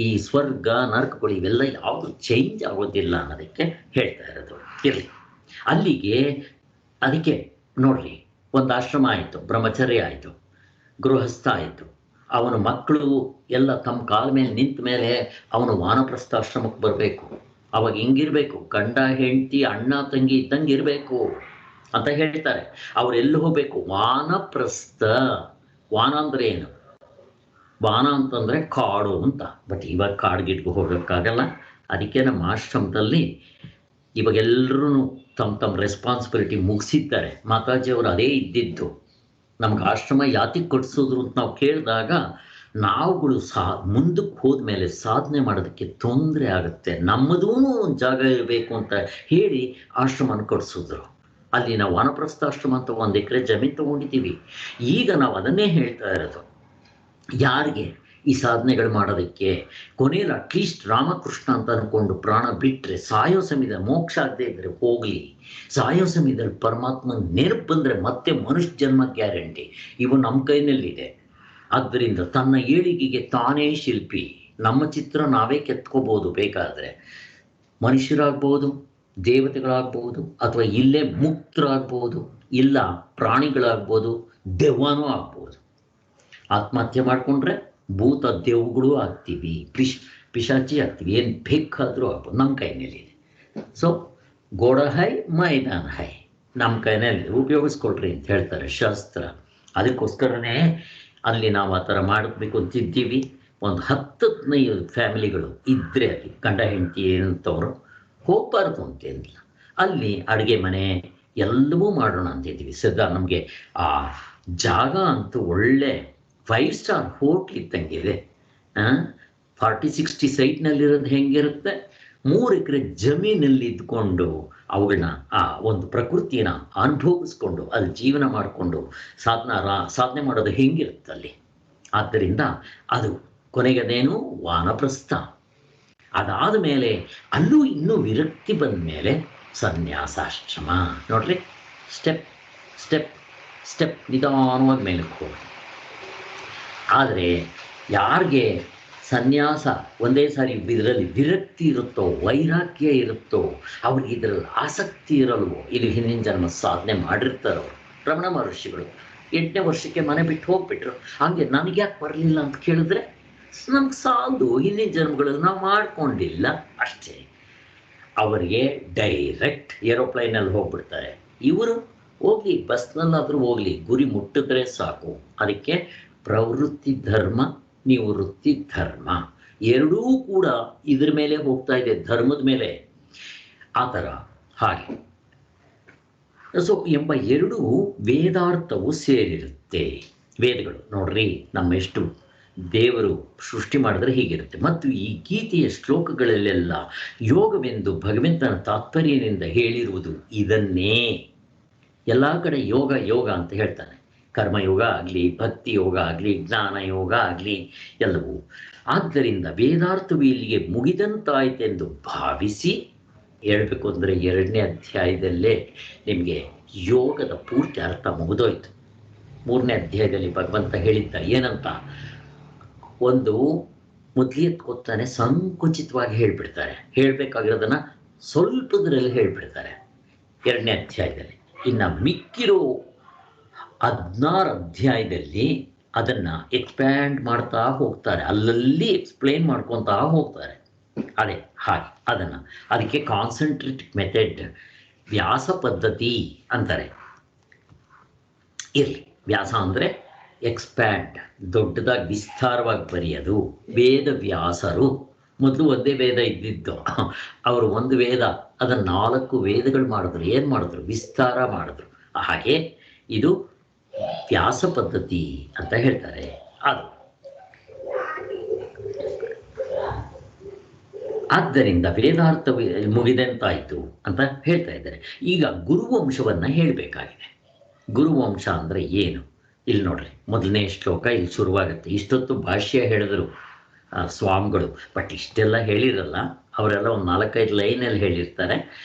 ಈ ಸ್ವರ್ಗ ನರಕಗಳು ಇವೆಲ್ಲ ಯಾವುದು ಚೇಂಜ್ ಆಗೋದಿಲ್ಲ ಅನ್ನೋದಕ್ಕೆ ಹೇಳ್ತಾ ಇರೋದು. ಇರಲಿ ಅಲ್ಲಿಗೆ. ಅದಕ್ಕೆ ನೋಡ್ರಿ, ಒಂದು ಆಶ್ರಮ ಆಯಿತು, ಬ್ರಹ್ಮಚರ್ಯ ಆಯಿತು, ಗೃಹಸ್ಥ ಆಯಿತು. ಅವನ ಮಕ್ಕಳು ಎಲ್ಲ ತಮ್ಮ ಕಾಲ ಮೇಲೆ ನಿಂತ ಮೇಲೆ ಅವನು ವಾನಪ್ರಸ್ಥಾಶ್ರಮಕ್ಕೆ ಬರಬೇಕು. ಅವಾಗ ಹಿಂಗಿರ್ಬೇಕು, ಗಂಡ ಹೆಂಡತಿ ಅಣ್ಣ ತಂಗಿ ಇದ್ದಂಗೆ ಇರಬೇಕು ಅಂತ ಹೇಳ್ತಾರೆ. ಅವರೆಲ್ಲಿ ಹೋಗ್ಬೇಕು? ವಾನಪ್ರಸ್ಥ. ವಾನ ಅಂದರೆ ಏನು? ವಾನ ಅಂತಂದರೆ ಕಾಡು ಅಂತ. ಬಟ್ ಇವಾಗ ಕಾಡ್ಗಿಡ್ಗೂ ಹೋಗೋಕ್ಕಾಗಲ್ಲ. ಅದಕ್ಕೆ ನಮ್ಮ ಆಶ್ರಮದಲ್ಲಿ ಇವಾಗೆಲ್ಲರೂ ತಮ್ಮ ರೆಸ್ಪಾನ್ಸಿಬಿಲಿಟಿ ಮುಗಿಸಿದ್ದಾರೆ. ಮಾತಾಜಿಯವರು ಅದೇ ಇದ್ದಿದ್ದು. ನಮ್ಗೆ ಆಶ್ರಮ ಯಾತಿಗೆ ಕೊಡಿಸಿದ್ರು ಅಂತ ನಾವು ಕೇಳಿದಾಗ, ನಾವುಗಳು ಮುಂದಕ್ಕೆ ಹೋದ್ಮೇಲೆ ಸಾಧನೆ ಮಾಡೋದಕ್ಕೆ ತೊಂದರೆ ಆಗುತ್ತೆ, ನಮ್ಮದೂ ಒಂದು ಜಾಗ ಇರಬೇಕು ಅಂತ ಹೇಳಿ ಆಶ್ರಮನ ಕೊಡಿಸಿದ್ರು. ಅಲ್ಲಿ ನಾವು ವಾನಪ್ರಸ್ಥಾಶ್ರಮ ಅಂತ 1 ಎಕರೆ ಜಮೀನು ತೊಗೊಂಡಿದ್ದೀವಿ. ಈಗ ನಾವು ಅದನ್ನೇ ಹೇಳ್ತಾ ಇರೋದು. ಯಾರಿಗೆ ಈ ಸಾಧನೆಗಳು ಮಾಡೋದಕ್ಕೆ ಕೊನೆಯಲ್ಲಿ ಅಟ್ಲೀಸ್ಟ್ ರಾಮಕೃಷ್ಣ ಅಂತ ಅಂದ್ಕೊಂಡು ಪ್ರಾಣ ಬಿಟ್ಟರೆ, ಸಾಯೋ ಸಮಯದಲ್ಲಿ ಮೋಕ್ಷ ಆಗದೆ ಇದ್ದರೆ ಹೋಗಲಿ, ಸಾಯೋ ಸಮಯದಲ್ಲಿ ಪರಮಾತ್ಮನ ನೆನಪು ಬಂದರೆ ಮತ್ತೆ ಮನುಷ್ಯ ಜನ್ಮ ಗ್ಯಾರಂಟಿ. ಇವು ನಮ್ಮ ಕೈನಲ್ಲಿದೆ. ಆದ್ದರಿಂದ ತನ್ನ ಏಳಿಗೆಗೆ ತಾನೇ ಶಿಲ್ಪಿ. ನಮ್ಮ ಚಿತ್ರ ನಾವೇ ಕೆತ್ಕೋಬೋದು. ಬೇಕಾದರೆ ಮನುಷ್ಯರಾಗ್ಬೋದು, ದೇವತೆಗಳಾಗ್ಬೋದು, ಅಥವಾ ಇಲ್ಲೇ ಮುಕ್ತರಾಗ್ಬೋದು, ಇಲ್ಲ ಪ್ರಾಣಿಗಳಾಗ್ಬೋದು, ದೆವ್ವನೂ ಆಗ್ಬೋದು. ಆತ್ಮಹತ್ಯೆ ಮಾಡಿಕೊಂಡ್ರೆ ಭೂತ ದೆವ್ವಗಳು ಆಗ್ತೀವಿ, ಪಿಶಾಚಿ ಆಗ್ತೀವಿ, ಏನು ಬೇಕಾದರೂ ಆಗ್ಬೋದು. ನಮ್ಮ ಕೈನಲ್ಲಿದೆ. ಸೊ ಗೋಡ ಹೈ, ಮೈದಾನ ಹೈ, ನಮ್ಮ ಕೈನಲ್ಲಿ ಉಪಯೋಗಿಸ್ಕೊಳ್ರಿ ಅಂತ ಹೇಳ್ತಾರೆ ಶಾಸ್ತ್ರ. ಅದಕ್ಕೋಸ್ಕರನೇ ಅಲ್ಲಿ ನಾವು ಆ ಥರ ಮಾಡಬೇಕು ಅಂತಿದ್ದೀವಿ. ಒಂದು 10-15 ಫ್ಯಾಮಿಲಿಗಳು ಇದ್ದರೆ ಅಲ್ಲಿ ಗಂಡ ಹೆಂಡತಿ ಏನಂತವರು ಹೋಗಬಾರ್ದು ಅಂತೇನಿಲ್ಲ. ಅಲ್ಲಿ ಅಡುಗೆ ಮನೆ ಎಲ್ಲವೂ ಮಾಡೋಣ ಅಂತಿದ್ದೀವಿ. ಸದಾ ನಮಗೆ ಆ ಜಾಗ ಅಂತೂ ಒಳ್ಳೆ 5 ಸ್ಟಾರ್ ಹೋಟ್ಲ್ ಇದ್ದಂಗಿದೆ. 40-60 ಸೈಟ್ನಲ್ಲಿರೋದು ಹೆಂಗಿರುತ್ತೆ? 3 ಎಕರೆ ಜಮೀನಲ್ಲಿ ಇದ್ಕೊಂಡು ಅವುಗಳನ್ನ ಆ ಒಂದು ಪ್ರಕೃತಿನ ಅನುಭವಿಸ್ಕೊಂಡು ಅಲ್ಲಿ ಜೀವನ ಮಾಡಿಕೊಂಡು ಸಾಧನೆ ಮಾಡೋದು ಹೆಂಗಿರುತ್ತೆ ಅಲ್ಲಿ. ಆದ್ದರಿಂದ ಅದು ಕೊನೆಗದೇನು ವಾನಪ್ರಸ್ಥ. ಅದಾದ ಮೇಲೆ ಅಲ್ಲೂ ಇನ್ನೂ ವಿರಕ್ತಿ ಬಂದ ಮೇಲೆ ಸನ್ಯಾಸಾಶ್ರಮ. ನೋಡ್ರಿ, ಸ್ಟೆಪ್ ಸ್ಟೆಪ್ ಸ್ಟೆಪ್ ನಿಧಾನವಾಗಿ ಮೇಲಕ್ಕೆ ಹೋಗಿ. ಆದರೆ ಯಾರಿಗೆ ಸನ್ಯಾಸ ಒಂದೇ ಸಾರಿ ಇದರಲ್ಲಿ ವಿರಕ್ತಿ ಇರುತ್ತೋ, ವೈರಾಗ್ಯ ಇರುತ್ತೋ, ಅವ್ರಿಗೆ ಇದರಲ್ಲಿ ಆಸಕ್ತಿ ಇರಲ್ವೋ, ಇದು ಹಿಂದಿನ ಜನ್ಮ ಸಾಧನೆ ಮಾಡಿರ್ತಾರೋ. ರಮಣ ಮಹರ್ಷಿಗಳು 8ನೇ ವರ್ಷಕ್ಕೆ ಮನೆ ಬಿಟ್ಟು ಹೋಗ್ಬಿಟ್ರು. ಹಾಗೆ ನನಗೆ ಯಾಕೆ ಬರಲಿಲ್ಲ ಅಂತ ಕೇಳಿದ್ರೆ, ನಮ್ಗೆ ಸಾಲದು, ಹಿಂದಿನ ಜನ್ಮಗಳಲ್ಲಿ ನಾವು ಮಾಡ್ಕೊಂಡಿಲ್ಲ ಅಷ್ಟೇ. ಅವರಿಗೆ ಡೈರೆಕ್ಟ್ ಏರೋಪ್ಲೈನಲ್ಲಿ ಹೋಗ್ಬಿಡ್ತಾರೆ. ಇವರು ಹೋಗಿ ಬಸ್ನಲ್ಲಾದರೂ ಹೋಗಲಿ, ಗುರಿ ಮುಟ್ಟಿದ್ರೆ ಸಾಕು. ಅದಕ್ಕೆ ಪ್ರವೃತ್ತಿ ಧರ್ಮ, ನಿವೃತ್ತಿ ಧರ್ಮ ಎರಡೂ ಕೂಡ ಇದ್ರ ಮೇಲೆ ಹೋಗ್ತಾ ಇದೆ, ಧರ್ಮದ ಮೇಲೆ. ಆ ಥರ ಹಾಗೆ ಸೊ ಎಂಬ 2 ವೇದಾರ್ಥವು ಸೇರಿರುತ್ತೆ. ವೇದಗಳು ನೋಡ್ರಿ, ನಮ್ಮ ಎಷ್ಟು ದೇವರು ಸೃಷ್ಟಿ ಮಾಡಿದ್ರೆ ಹೀಗಿರುತ್ತೆ. ಮತ್ತು ಈ ಗೀತೆಯ ಶ್ಲೋಕಗಳಲ್ಲೆಲ್ಲ ಯೋಗವೆಂದು ಭಗವಂತನ ತಾತ್ಪರ್ಯದಿಂದ ಹೇಳಿರುವುದು ಇದನ್ನೇ. ಎಲ್ಲ ಕಡೆ ಯೋಗ ಯೋಗ ಅಂತ ಹೇಳ್ತಾನೆ. ಕರ್ಮಯೋಗ ಆಗಲಿ, ಭಕ್ತಿ ಯೋಗ ಆಗಲಿ, ಜ್ಞಾನ ಯೋಗ ಆಗಲಿ, ಎಲ್ಲವೂ. ಆದ್ದರಿಂದ ವೇದಾರ್ಥವು ಇಲ್ಲಿಗೆ ಮುಗಿದಂತಾಯಿತೆಂದು ಭಾವಿಸಿ ಹೇಳಬೇಕು ಅಂದರೆ 2ನೇ ಅಧ್ಯಾಯದಲ್ಲೇ ನಿಮಗೆ ಯೋಗದ ಪೂರ್ತಿ ಅರ್ಥ ಮುಗಿದೋಯ್ತು. 3ನೇ ಅಧ್ಯಾಯದಲ್ಲಿ ಭಗವಂತ ಹೇಳಿದ್ದ ಏನಂತ, ಒಂದು ಮೊದಲು ಎತ್ಕೊತಾನೆ ಸಂಕುಚಿತವಾಗಿ ಹೇಳ್ಬಿಡ್ತಾರೆ, ಹೇಳಬೇಕಾಗಿರೋದನ್ನ ಸ್ವಲ್ಪದ್ರಲ್ಲಿ ಹೇಳ್ಬಿಡ್ತಾರೆ 2ನೇ ಅಧ್ಯಾಯದಲ್ಲಿ. ಇನ್ನು ಮಿಕ್ಕಿರೋ 16 ಅಧ್ಯಾಯದಲ್ಲಿ ಅದನ್ನು ಎಕ್ಸ್ಪ್ಯಾಂಡ್ ಮಾಡ್ತಾ ಹೋಗ್ತಾರೆ, ಅಲ್ಲಲ್ಲಿ ಎಕ್ಸ್ಪ್ಲೇನ್ ಮಾಡ್ಕೊತಾ ಹೋಗ್ತಾರೆ. ಅದೇ ಹಾಗೆ ಅದಕ್ಕೆ ಕಾನ್ಸಂಟ್ರೇಟಿಕ್ ಮೆಥಡ್, ವ್ಯಾಸ ಪದ್ಧತಿ ಅಂತಾರೆ. ಇರಲಿ, ವ್ಯಾಸ ಅಂದರೆ ಎಕ್ಸ್ಪ್ಯಾಂಡ್, ದೊಡ್ಡದಾಗಿ ವಿಸ್ತಾರವಾಗಿ ಬರೆಯೋದು. ವೇದ ವ್ಯಾಸರು ಮೊದಲು ಒಂದೇ ವೇದ ಇದ್ದಿದ್ದು, ಅವರು ಒಂದು ವೇದ ಅದನ್ನು 4 ವೇದಗಳು ಮಾಡಿದ್ರು. ಏನು ಮಾಡಿದ್ರು? ವಿಸ್ತಾರ ಮಾಡಿದ್ರು. ಹಾಗೆ ಇದು ವ್ಯಾಸ ಪದ್ಧತಿ ಅಂತ ಹೇಳ್ತಾರೆ. ಅದು ಆದ್ದರಿಂದ ವೇದಾರ್ಥ ಮುಗಿದಂತಾಯಿತು ಅಂತ ಹೇಳ್ತಾ ಇದ್ದಾರೆ. ಈಗ ಗುರುವಂಶವನ್ನು ಹೇಳಬೇಕಾಗಿದೆ. ಗುರುವಂಶ ಅಂದರೆ ಏನು? ಇಲ್ಲಿ ನೋಡ್ರಿ, 1ನೇ ಶ್ಲೋಕ ಇಲ್ಲಿ ಶುರುವಾಗುತ್ತೆ. ಇಷ್ಟೊತ್ತು ಭಾಷ್ಯ ಹೇಳಿದ್ರು ಸ್ವಾಮಿಗಳು, ಬಟ್ ಇಷ್ಟೆಲ್ಲ ಹೇಳಿರಲ್ಲ. ಅವರೆಲ್ಲ ಒಂದು 4-5 ಲೈನಲ್ಲಿ ಹೇಳಿರ್ತಾರೆ.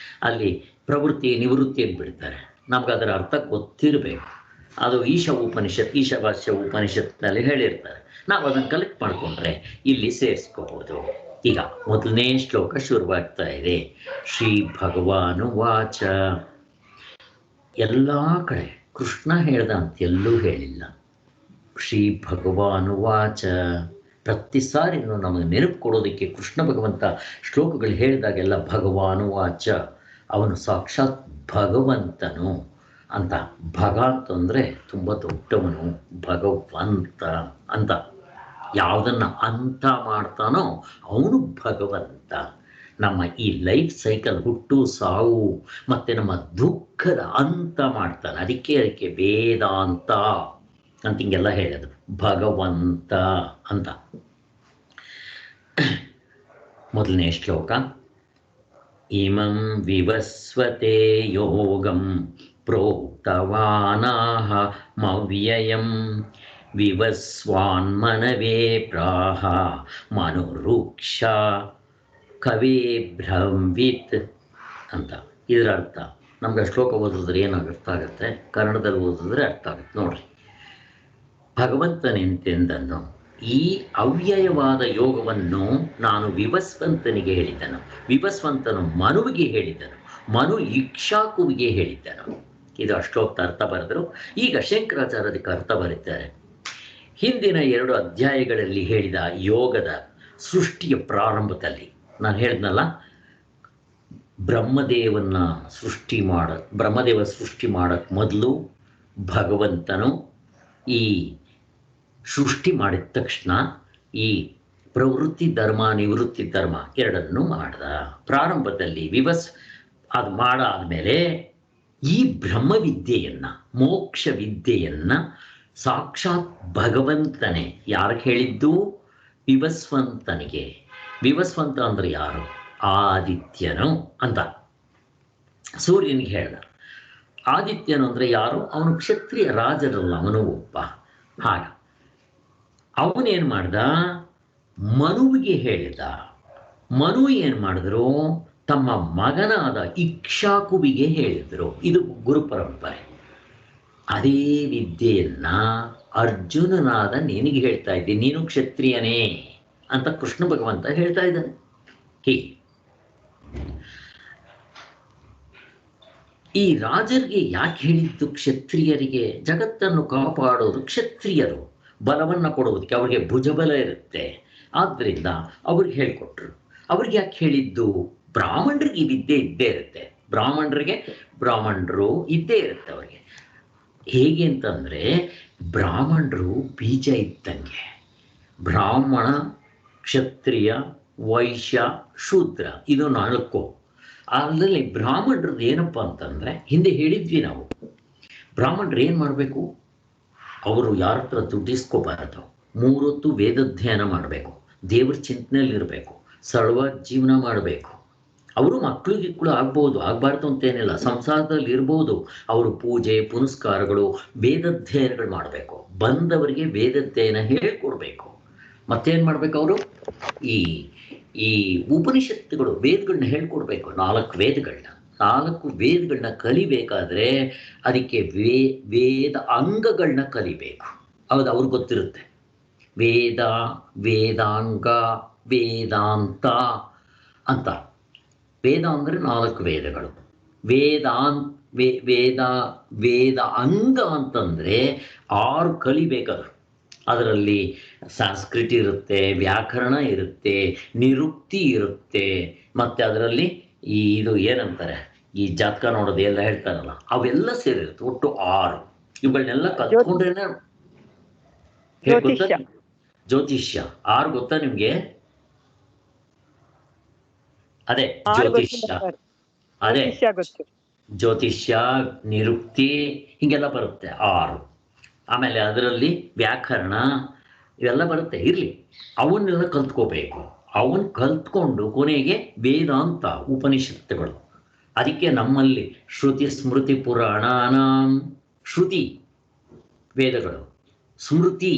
ಅಲ್ಲಿ ಪ್ರವೃತ್ತಿ ನಿವೃತ್ತಿ ಅಂತ ಬಿಡ್ತಾರೆ. ನಮ್ಗೆ ಅದರ ಅರ್ಥ ಗೊತ್ತಿರಬೇಕು. ಅದು ಈಶಾವಾಸ್ಯ ಉಪನಿಷತ್ನಲ್ಲಿ ಹೇಳಿರ್ತಾರೆ. ನಾವು ಅದನ್ನು ಕಲೆಕ್ಟ್ ಮಾಡಿಕೊಂಡ್ರೆ ಇಲ್ಲಿ ಸೇರಿಸ್ಕೋಬಹುದು. ಈಗ 1ನೇ ಶ್ಲೋಕ ಶುರುವಾಗ್ತಾ ಇದೆ. ಶ್ರೀ ಭಗವಾನು ವಾಚ. ಎಲ್ಲ ಕಡೆ ಕೃಷ್ಣ ಹೇಳ್ದ ಅಂತ ಎಲ್ಲೂ ಹೇಳಿಲ್ಲ. ಶ್ರೀ ಭಗವಾನು ವಾಚ ಪ್ರತಿ ಸಾರಿನೂ ನಮಗೆ ನೆನಪು ಕೊಡೋದಕ್ಕೆ ಕೃಷ್ಣ ಭಗವಂತ ಶ್ಲೋಕಗಳು ಹೇಳಿದಾಗೆಲ್ಲ ಭಗವಾನು ವಾಚ, ಅವನು ಸಾಕ್ಷಾತ್ ಭಗವಂತನು ಅಂತ. ಭಗ ಅಂತಂದರೆ ತುಂಬ ದೊಡ್ಡವನು, ಭಗವಂತ ಅಂತ. ಯಾವುದನ್ನು ಅಂತ ಮಾಡ್ತಾನೋ ಅವನು ಭಗವಂತ. ನಮ್ಮ ಈ ಲೈಫ್ ಸೈಕಲ್, ಹುಟ್ಟು ಸಾವು ಮತ್ತು ನಮ್ಮ ದುಃಖದ ಅಂತ ಮಾಡ್ತಾನೆ. ಅದಕ್ಕೆ ವೇದಾಂತ ಅಂತ ಹಿಂಗೆಲ್ಲ ಹೇಳೋದು, ಭಗವಂತ ಅಂತ. 1ನೇ ಶ್ಲೋಕ. ಇಮಂ ವಿವಸ್ವತೆ ಯೋಗಂ ಪ್ರೋಕ್ತವಾನಾಹ ಮವ್ಯಯಂ ವಿವಸ್ವಾನ್ಮನವೇ ಪ್ರಾಹ ಮನುರುಕ್ಷ ಕವೇ ಬ್ರಹ್ಮವಿತ್ ಅಂತ. ಇದರ ಅರ್ಥ ನಮ್ಗೆ ಶ್ಲೋಕ ಓದಿದ್ರೆ ಏನಾಗ ಅರ್ಥ ಆಗುತ್ತೆ, ಕನ್ನಡದಲ್ಲಿ ಓದಿದ್ರೆ ಅರ್ಥ ಆಗುತ್ತೆ. ನೋಡ್ರಿ, ಭಗವಂತನೆಂತೆಂದನು ಈ ಅವ್ಯಯವಾದ ಯೋಗವನ್ನು ನಾನು ವಿವಸ್ವಂತನಿಗೆ ಹೇಳಿದ್ದನು, ವಿವಸ್ವಂತನು ಮನುವಿಗೆ ಹೇಳಿದ್ದನು, ಮನು ಇಕ್ಷಾಕುವಿಗೆ ಹೇಳಿದ್ದನು. ಇದು ಅಷ್ಟೋಕ್ತ ಅರ್ಥ ಬರೆದರು. ಈಗ ಶಂಕರಾಚಾರ್ಯ ಅದಕ್ಕೆ ಅರ್ಥ ಬರೀತಾರೆ. ಹಿಂದಿನ 2 ಅಧ್ಯಾಯಗಳಲ್ಲಿ ಹೇಳಿದ ಯೋಗದ ಸೃಷ್ಟಿಯ ಪ್ರಾರಂಭದಲ್ಲಿ ನಾನು ಹೇಳಿದ್ನಲ್ಲ, ಬ್ರಹ್ಮದೇವ ಸೃಷ್ಟಿ ಮಾಡಕ್ಕೆ ಮೊದಲು ಭಗವಂತನು ಈ ಸೃಷ್ಟಿ ಮಾಡಿದ ತಕ್ಷಣ ಈ ಪ್ರವೃತ್ತಿ ಧರ್ಮ ನಿವೃತ್ತಿ ಧರ್ಮ ಎರಡನ್ನೂ ಮಾಡ್ದ. ಪ್ರಾರಂಭದಲ್ಲಿ ಅದು ಮಾಡಾದ್ಮೇಲೆ ಈ ಬ್ರಹ್ಮವಿದ್ಯೆಯನ್ನು, ಮೋಕ್ಷ ವಿದ್ಯೆಯನ್ನು ಸಾಕ್ಷಾತ್ ಭಗವಂತನೇ ಯಾರಿಗೆ ಹೇಳಿದ್ದು? ವಿವಸ್ವಂತನಿಗೆ. ವಿವಸ್ವಂತ ಅಂದ್ರೆ ಯಾರು? ಆದಿತ್ಯನು ಅಂತ. ಸೂರ್ಯನಿಗೆ ಹೇಳ್ದ. ಆದಿತ್ಯನು ಅಂದರೆ ಯಾರು? ಅವನು ಕ್ಷತ್ರಿಯ ರಾಜರಲ್ಲ, ಅವನು ಒಬ್ಬ. ಹಾಗೆ ಅವನೇನು ಮಾಡ್ದ? ಮನುವಿಗೆ ಹೇಳಿದ. ಮನು ಏನು ಮಾಡಿದ್ರು? ತಮ್ಮ ಮಗನಾದ ಇಕ್ಷಾಕುವಿಗೆ ಹೇಳಿದರು. ಇದು ಗುರು ಪರಂಪರೆ. ಅದೇ ವಿದ್ಯೆಯನ್ನ ಅರ್ಜುನನಾದ ನಿನಗೆ ಹೇಳ್ತಾ ಇದ್ದೀನಿ, ನೀನು ಕ್ಷತ್ರಿಯನೇ ಅಂತ ಕೃಷ್ಣ ಭಗವಂತ ಹೇಳ್ತಾ ಇದ್ದಾನೆ. ಹೀಗೆ ಈ ರಾಜರಿಗೆ ಯಾಕೆ ಹೇಳಿದ್ದು? ಕ್ಷತ್ರಿಯರಿಗೆ ಜಗತ್ತನ್ನು ಕಾಪಾಡೋದು ಕ್ಷತ್ರಿಯರು, ಬಲವನ್ನು ಕೊಡುವುದಕ್ಕೆ ಅವರಿಗೆ ಭುಜಬಲ ಇರುತ್ತೆ. ಆದ್ದರಿಂದ ಅವ್ರಿಗೆ ಹೇಳಿಕೊಟ್ರು. ಅವ್ರಿಗೆ ಯಾಕೆ ಹೇಳಿದ್ದು? ಬ್ರಾಹ್ಮಣರಿಗೆ ಈ ವಿದ್ಯೆ ಇದ್ದೇ ಇರುತ್ತೆ. ಬ್ರಾಹ್ಮಣರು ಇದ್ದೇ ಇರುತ್ತೆ ಅವರಿಗೆ. ಹೇಗೆ ಅಂತಂದರೆ, ಬ್ರಾಹ್ಮಣರು ಬೀಜ ಇದ್ದಂಗೆ. ಬ್ರಾಹ್ಮಣ, ಕ್ಷತ್ರಿಯ, ವೈಶ್ಯ, ಶೂದ್ರ, ಇದು 4. ಅದರಲ್ಲಿ ಬ್ರಾಹ್ಮಣರದ್ದು ಏನಪ್ಪ ಅಂತಂದರೆ, ಹಿಂದೆ ಹೇಳಿದ್ವಿ ನಾವು, ಬ್ರಾಹ್ಮಣರು ಏನು ಮಾಡಬೇಕು? ಅವರು ಯಾರ ಹತ್ರ ದುಡ್ಡಿಸ್ಕೋಬಾರದು. 3 ಹೊತ್ತು ವೇದಾಧ್ಯಯನ ಮಾಡಬೇಕು, ದೇವ್ರ ಚಿಂತನೆಯಲ್ಲಿರಬೇಕು, ಸರಳವಾಗಿ ಜೀವನ ಮಾಡಬೇಕು. ಅವರು ಮಕ್ಕಳು ಆಗ್ಬೋದು, ಆಗ್ಬಾರ್ದು ಅಂತೇನಿಲ್ಲ, ಸಂಸಾರದಲ್ಲಿ ಇರ್ಬೋದು. ಅವರು ಪೂಜೆ ಪುನಸ್ಕಾರಗಳು ವೇದಾಧ್ಯಯನಗಳು ಮಾಡಬೇಕು, ಬಂದವರಿಗೆ ವೇದಾಧ್ಯಯನ ಹೇಳ್ಕೊಡ್ಬೇಕು. ಮತ್ತೇನ್ ಮಾಡ್ಬೇಕು ಅವರು? ಈ ಈ ಉಪನಿಷತ್ತುಗಳು ವೇದಗಳನ್ನ ಹೇಳ್ಕೊಡ್ಬೇಕು. 4 ವೇದಗಳನ್ನ ಕಲಿಬೇಕಾದ್ರೆ ಅದಕ್ಕೆ ವೇದ ಅಂಗಗಳನ್ನ ಕಲಿಬೇಕು. ಹೌದು, ಅವ್ರಿಗೆ ಗೊತ್ತಿರುತ್ತೆ. ವೇದ, ವೇದಾಂಗ, ವೇದಾಂತ ಅಂತ. ವೇದ ಅಂದರೆ 4 ವೇದಗಳು. ವೇದ ಅಂಗ ಅಂತಂದ್ರೆ 6 ಕಲಿಬೇಕಾದ್ರು. ಅದರಲ್ಲಿ ಸಂಸ್ಕೃತ ಇರುತ್ತೆ, ವ್ಯಾಕರಣ ಇರುತ್ತೆ, ನಿರುಕ್ತಿ ಇರುತ್ತೆ, ಮತ್ತೆ ಅದರಲ್ಲಿ ಇದು ಏನಂತಾರೆ, ಈ ಜಾತಕ ನೋಡೋದು ಎಲ್ಲ ಹೇಳ್ತಾರಲ್ಲ, ಅವೆಲ್ಲ ಸೇರಿರುತ್ತೆ. ಒಟ್ಟು 6. ಇವುಗಳನ್ನೆಲ್ಲ ಕಲ್ತ್ಕೊಂಡ್ರೇನೆ ಗೊತ್ತಾ? ಜ್ಯೋತಿಷ್ಯ 6 ಗೊತ್ತಾ ನಿಮ್ಗೆ? ಅದೇ ಜ್ಯೋತಿಷ್ಯ, ನಿರುಕ್ತಿ ಹಿಂಗೆಲ್ಲ ಬರುತ್ತೆ 6. ಆಮೇಲೆ ಅದರಲ್ಲಿ ವ್ಯಾಕರಣ ಇವೆಲ್ಲ ಬರುತ್ತೆ. ಇರ್ಲಿ, ಅವನ್ನೆಲ್ಲ ಕಲ್ತ್ಕೋಬೇಕು. ಅವನ್ ಕಲ್ತ್ಕೊಂಡು ಕೊನೆಗೆ ವೇದಾಂತ ಉಪನಿಷತ್ತುಗಳು. ಅದಕ್ಕೆ ನಮ್ಮಲ್ಲಿ ಶ್ರುತಿ ಸ್ಮೃತಿ ಪುರಾಣಾನಾಂ, ಶ್ರುತಿ ವೇದಗಳು, ಸ್ಮೃತಿ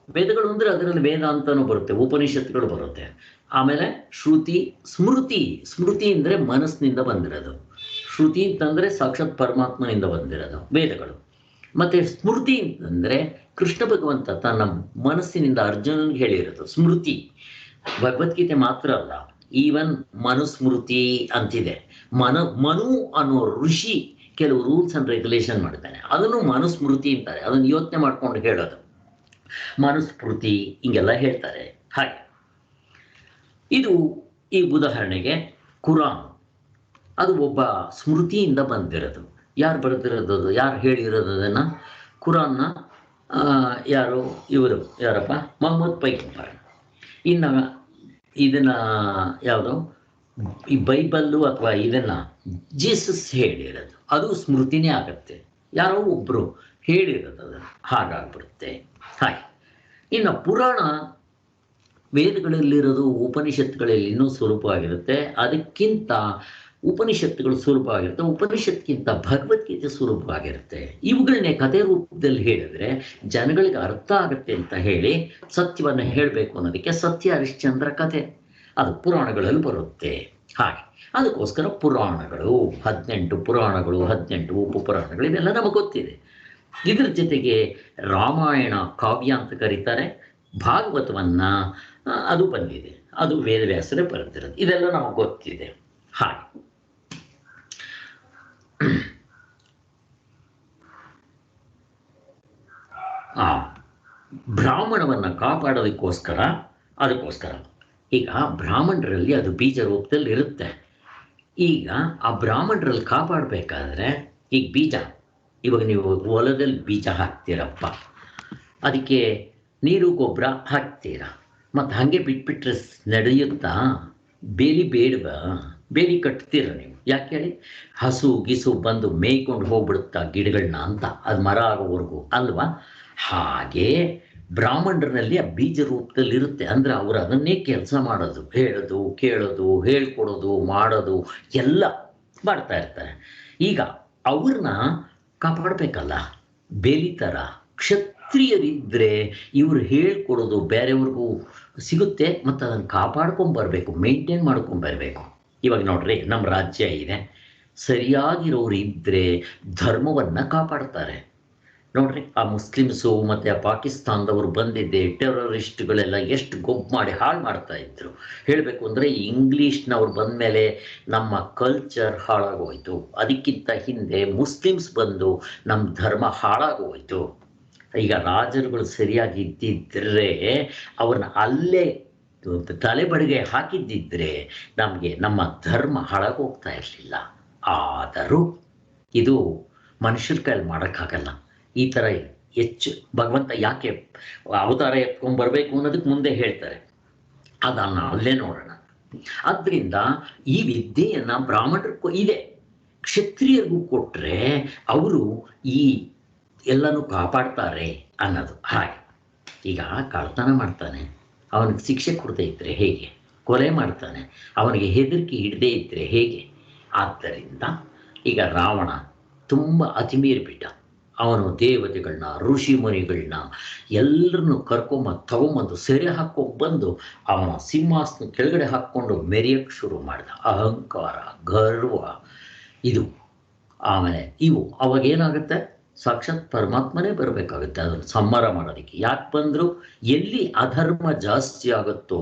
ವೇದಗಳು ಅಂದ್ರೆ ಅದರಲ್ಲಿ ವೇದಾಂತನೂ ಬರುತ್ತೆ, ಉಪನಿಷತ್ತುಗಳು ಬರುತ್ತೆ. ಆಮೇಲೆ ಶ್ರುತಿ ಸ್ಮೃತಿ. ಸ್ಮೃತಿ ಅಂದ್ರೆ ಮನಸ್ಸಿನಿಂದ ಬಂದಿರೋದು, ಶ್ರುತಿ ಅಂತಂದ್ರೆ ಸಾಕ್ಷಾತ್ ಪರಮಾತ್ಮನಿಂದ ಬಂದಿರೋದು ವೇದಗಳು. ಮತ್ತೆ ಸ್ಮೃತಿ ಅಂತಂದ್ರೆ ಕೃಷ್ಣ ಭಗವಂತ ತನ್ನ ಮನಸ್ಸಿನಿಂದ ಅರ್ಜುನನ್ಗೆ ಹೇಳಿರೋದು ಸ್ಮೃತಿ. ಭಗವದ್ಗೀತೆ ಮಾತ್ರ ಅಲ್ಲ, ಈವನ್ ಮನುಸ್ಮೃತಿ ಅಂತಿದೆ. ಮನು ಅನ್ನೋ ಋಷಿ ಕೆಲವು ರೂಲ್ಸ್ ಅಂಡ್ ರೆಗ್ಯುಲೇಷನ್ ಮಾಡ್ತಾನೆ, ಅದನ್ನು ಮನುಸ್ಮೃತಿ ಅಂತಾರೆ. ಅದನ್ನು ಯೋಚನೆ ಮಾಡ್ಕೊಂಡು ಹೇಳೋದು ಮನುಸ್ಮೃತಿ, ಹಿಂಗೆಲ್ಲ ಹೇಳ್ತಾರೆ. ಹಾಗೆ ಇದು ಈ ಉದಾಹರಣೆಗೆ ಕುರಾನ್, ಅದು ಒಬ್ಬ ಸ್ಮೃತಿಯಿಂದ ಬಂದಿರೋದು. ಯಾರು ಬರೆದಿರೋದು, ಯಾರು ಹೇಳಿರೋದು ಅದನ್ನು? ಕುರಾನ್ನ ಯಾರು? ಇವರು ಯಾರಪ್ಪ? ಮೊಹಮ್ಮದ್ ಪೈಗಂಬರ್. ಇನ್ನು ಇದನ್ನ ಯಾವುದು, ಈ ಬೈಬಲ್ಲು ಅಥವಾ ಇದನ್ನ ಜೀಸಸ್ ಹೇಳಿರೋದು, ಅದು ಸ್ಮೃತಿನೇ ಆಗತ್ತೆ. ಯಾರೋ ಒಬ್ರು ಹೇಳಿರೋದು, ಅದನ್ನು ಹಾಗಾಗ್ಬಿಡುತ್ತೆ. ಹಾಗೆ ಇನ್ನು ಪುರಾಣ ವೇದಗಳಲ್ಲಿರೋದು ಉಪನಿಷತ್ತುಗಳಲ್ಲಿ ಇನ್ನೂ ಸುಲಭವಾಗಿರುತ್ತೆ. ಅದಕ್ಕಿಂತ ಉಪನಿಷತ್ತುಗಳು ಸುಲಭವಾಗಿರುತ್ತೆ, ಉಪನಿಷತ್ಗಿಂತ ಭಗವದ್ಗೀತೆ ಸುಲಭವಾಗಿರುತ್ತೆ. ಇವುಗಳನ್ನೇ ಕಥೆ ರೂಪದಲ್ಲಿ ಹೇಳಿದ್ರೆ ಜನಗಳಿಗೆ ಅರ್ಥ ಆಗುತ್ತೆ ಅಂತ ಹೇಳಿ ಸತ್ಯವನ್ನು ಹೇಳಬೇಕು ಅನ್ನೋದಕ್ಕೆ ಸತ್ಯ ಹರಿಶ್ಚಂದ್ರ ಕಥೆ ಅದು ಪುರಾಣಗಳಲ್ಲಿ ಬರುತ್ತೆ. ಹಾಗೆ ಅದಕ್ಕೋಸ್ಕರ ಪುರಾಣಗಳು 18 ಪುರಾಣಗಳು, 18 ಉಪಪುರಾಣಗಳು, ಇದೆಲ್ಲ ನಮಗೆ ಗೊತ್ತಿದೆ. ಇದ್ರ ಜೊತೆಗೆ ರಾಮಾಯಣ ಕಾವ್ಯ ಅಂತ ಕರೀತಾರೆ, ಭಾಗವತವನ್ನ ಅದು ಬಂದಿದೆ, ಅದು ವೇದವ್ಯಾಸರೇ ಬರೆದಿರೋದು. ಇದೆಲ್ಲ ನಮಗೆ ಗೊತ್ತಿದೆ. ಹಾಗೆ ಬ್ರಾಹ್ಮಣವನ್ನ ಕಾಪಾಡೋದಕ್ಕೋಸ್ಕರ ಅದಕ್ಕೋಸ್ಕರ ಈಗ ಬ್ರಾಹ್ಮಣರಲ್ಲಿ ಅದು ಬೀಜ ರೂಪದಲ್ಲಿ ಇರುತ್ತೆ. ಈಗ ಆ ಬ್ರಾಹ್ಮಣರಲ್ಲಿ ಕಾಪಾಡಬೇಕಾದ್ರೆ ಈಗ ಬೀಜ, ಇವಾಗ ನೀವು ಹೊಲದಲ್ಲಿ ಬೀಜ ಹಾಕ್ತೀರಪ್ಪ, ಅದಕ್ಕೆ ನೀರು ಗೊಬ್ಬರ ಹಾಕ್ತೀರ, ಮತ್ತು ಹಾಗೆ ಬಿಟ್ಬಿಟ್ರೆ ನಡೆಯುತ್ತಾ? ಬೇಲಿ ಬೇಡವಾ? ಬೇಲಿ ಕಟ್ತೀರ ನೀವು, ಯಾಕೆ ಹೇಳಿ? ಹಸು ಗಿಸು ಬಂದು ಮೇಯ್ಕೊಂಡು ಹೋಗ್ಬಿಡುತ್ತಾ ಗಿಡಗಳನ್ನ ಅಂತ, ಅದು ಮರ ಆಗೋವರೆಗೂ ಅಲ್ವಾ? ಹಾಗೆ ಬ್ರಾಹ್ಮಣರಲ್ಲಿ ಆ ಬೀಜ ರೂಪದಲ್ಲಿ ಇರುತ್ತೆ. ಅಂದ್ರೆ ಅವರು ಅದನ್ನೇ ಕೆಲಸ ಮಾಡೋದು, ಹೇಳೋದು, ಕೇಳೋದು, ಹೇಳ್ಕೊಡೋದು, ಮಾಡೋದು ಎಲ್ಲ ಮಾಡ್ತಾ ಇರ್ತಾರೆ. ಈಗ ಅವ್ರನ್ನ ಕಾಪಾಡಬೇಕಲ್ಲ, ಬೇಲಿ ಥರ ಕ್ಷತ್ರಿಯರಿದ್ದರೆ ಇವರು ಹೇಳ್ಕೊಡೋದು ಬೇರೆಯವ್ರಿಗೂ ಸಿಗುತ್ತೆ, ಮತ್ತು ಅದನ್ನು ಕಾಪಾಡ್ಕೊಂಬರ್ಬೇಕು, ಮೇಂಟೈನ್ ಮಾಡ್ಕೊಂಬರ್ಬೇಕು. ಇವಾಗ ನೋಡ್ರಿ, ನಮ್ಮ ರಾಜ್ಯ ಇದೆ, ಸರಿಯಾಗಿರೋರು ಇದ್ದರೆ ಧರ್ಮವನ್ನು ಕಾಪಾಡ್ತಾರೆ. ನೋಡ್ರಿ, ಆ ಮುಸ್ಲಿಮ್ಸು ಮತ್ತು ಆ ಪಾಕಿಸ್ತಾನದವರು ಬಂದಿದ್ದೆ ಟೆರರಿಸ್ಟ್ಗಳೆಲ್ಲ ಎಷ್ಟು ಗೊಬ್ಬು ಮಾಡಿ ಹಾಳು ಮಾಡ್ತಾ ಇದ್ರು. ಹೇಳಬೇಕು ಅಂದರೆ ಇಂಗ್ಲೀಷ್ನವ್ರು ಬಂದ ಮೇಲೆ ನಮ್ಮ ಕಲ್ಚರ್ ಹಾಳಾಗೋಯ್ತು. ಅದಕ್ಕಿಂತ ಹಿಂದೆ ಮುಸ್ಲಿಮ್ಸ್ ಬಂದು ನಮ್ಮ ಧರ್ಮ ಹಾಳಾಗೋಯ್ತು. ಈಗ ರಾಜರುಗಳು ಸರಿಯಾಗಿ ಇದ್ದಿದ್ದರೆ ಅವ್ರನ್ನ ಅಲ್ಲೇ ತಲೆಬಡಿಗೆ ಹಾಕಿದ್ದಿದ್ರೆ ನಮಗೆ ನಮ್ಮ ಧರ್ಮ ಹಾಳಾಗೋಗ್ತಾ ಇರಲಿಲ್ಲ. ಆದರೂ ಇದು ಮನುಷ್ಯರ ಕೈಯಲ್ಲಿ ಮಾಡೋಕ್ಕಾಗಲ್ಲ. ಈ ಥರ ಹೆಚ್ಚು ಭಗವಂತ ಯಾಕೆ ಅವತಾರ ಎತ್ಕೊಂಡ್ಬರ್ಬೇಕು ಅನ್ನೋದಕ್ಕೆ ಮುಂದೆ ಹೇಳ್ತಾರೆ, ಅದನ್ನು ಅಲ್ಲೇ ನೋಡೋಣ. ಆದ್ದರಿಂದ ಈ ವಿದ್ಯೆಯನ್ನು ಬ್ರಾಹ್ಮಣರಿಗೂ ಇದೆ, ಕ್ಷತ್ರಿಯರಿಗೂ ಕೊಟ್ಟರೆ ಅವರು ಈ ಎಲ್ಲನೂ ಕಾಪಾಡ್ತಾರೆ ಅನ್ನೋದು. ಹಾಗೆ ಈಗ ಕಳ್ತನ ಮಾಡ್ತಾನೆ, ಅವನಿಗೆ ಶಿಕ್ಷೆ ಕೊಡದೇ ಇದ್ರೆ ಹೇಗೆ? ಕೊಲೆ ಮಾಡ್ತಾನೆ. ಅವನಿಗೆ ಹೆದರಿಕೆ ಹಿಡದೇ ಇದ್ದರೆ ಹೇಗೆ? ಆದ್ದರಿಂದ ಈಗ ರಾವಣ ತುಂಬ ಅತಿಮೀರಿಬಿಟ್ಟ. ಅವನು ದೇವತೆಗಳನ್ನ, ಋಷಿ ಮುನಿಗಳನ್ನ ಎಲ್ಲರನ್ನು ತಗೊಂಬಂದು ಸೆರೆ ಹಾಕೊಂಡು ಬಂದು ಅವನ ಸಿಂಹಾಸನ ಕೆಳಗಡೆ ಹಾಕ್ಕೊಂಡು ಮೆರೆಯಕ್ಕೆ ಶುರು ಮಾಡಿದ. ಅಹಂಕಾರ, ಗರ್ವ, ಇದು ಆಮೇಲೆ ಇವು ಅವಾಗೇನಾಗುತ್ತೆ, ಸಾಕ್ಷಾತ್ ಪರಮಾತ್ಮನೇ ಬರಬೇಕಾಗುತ್ತೆ ಅದನ್ನು ಸಂಹಾರ ಮಾಡೋದಕ್ಕೆ. ಯಾಕೆ ಬಂದರು? ಎಲ್ಲಿ ಅಧರ್ಮ ಜಾಸ್ತಿ ಆಗುತ್ತೋ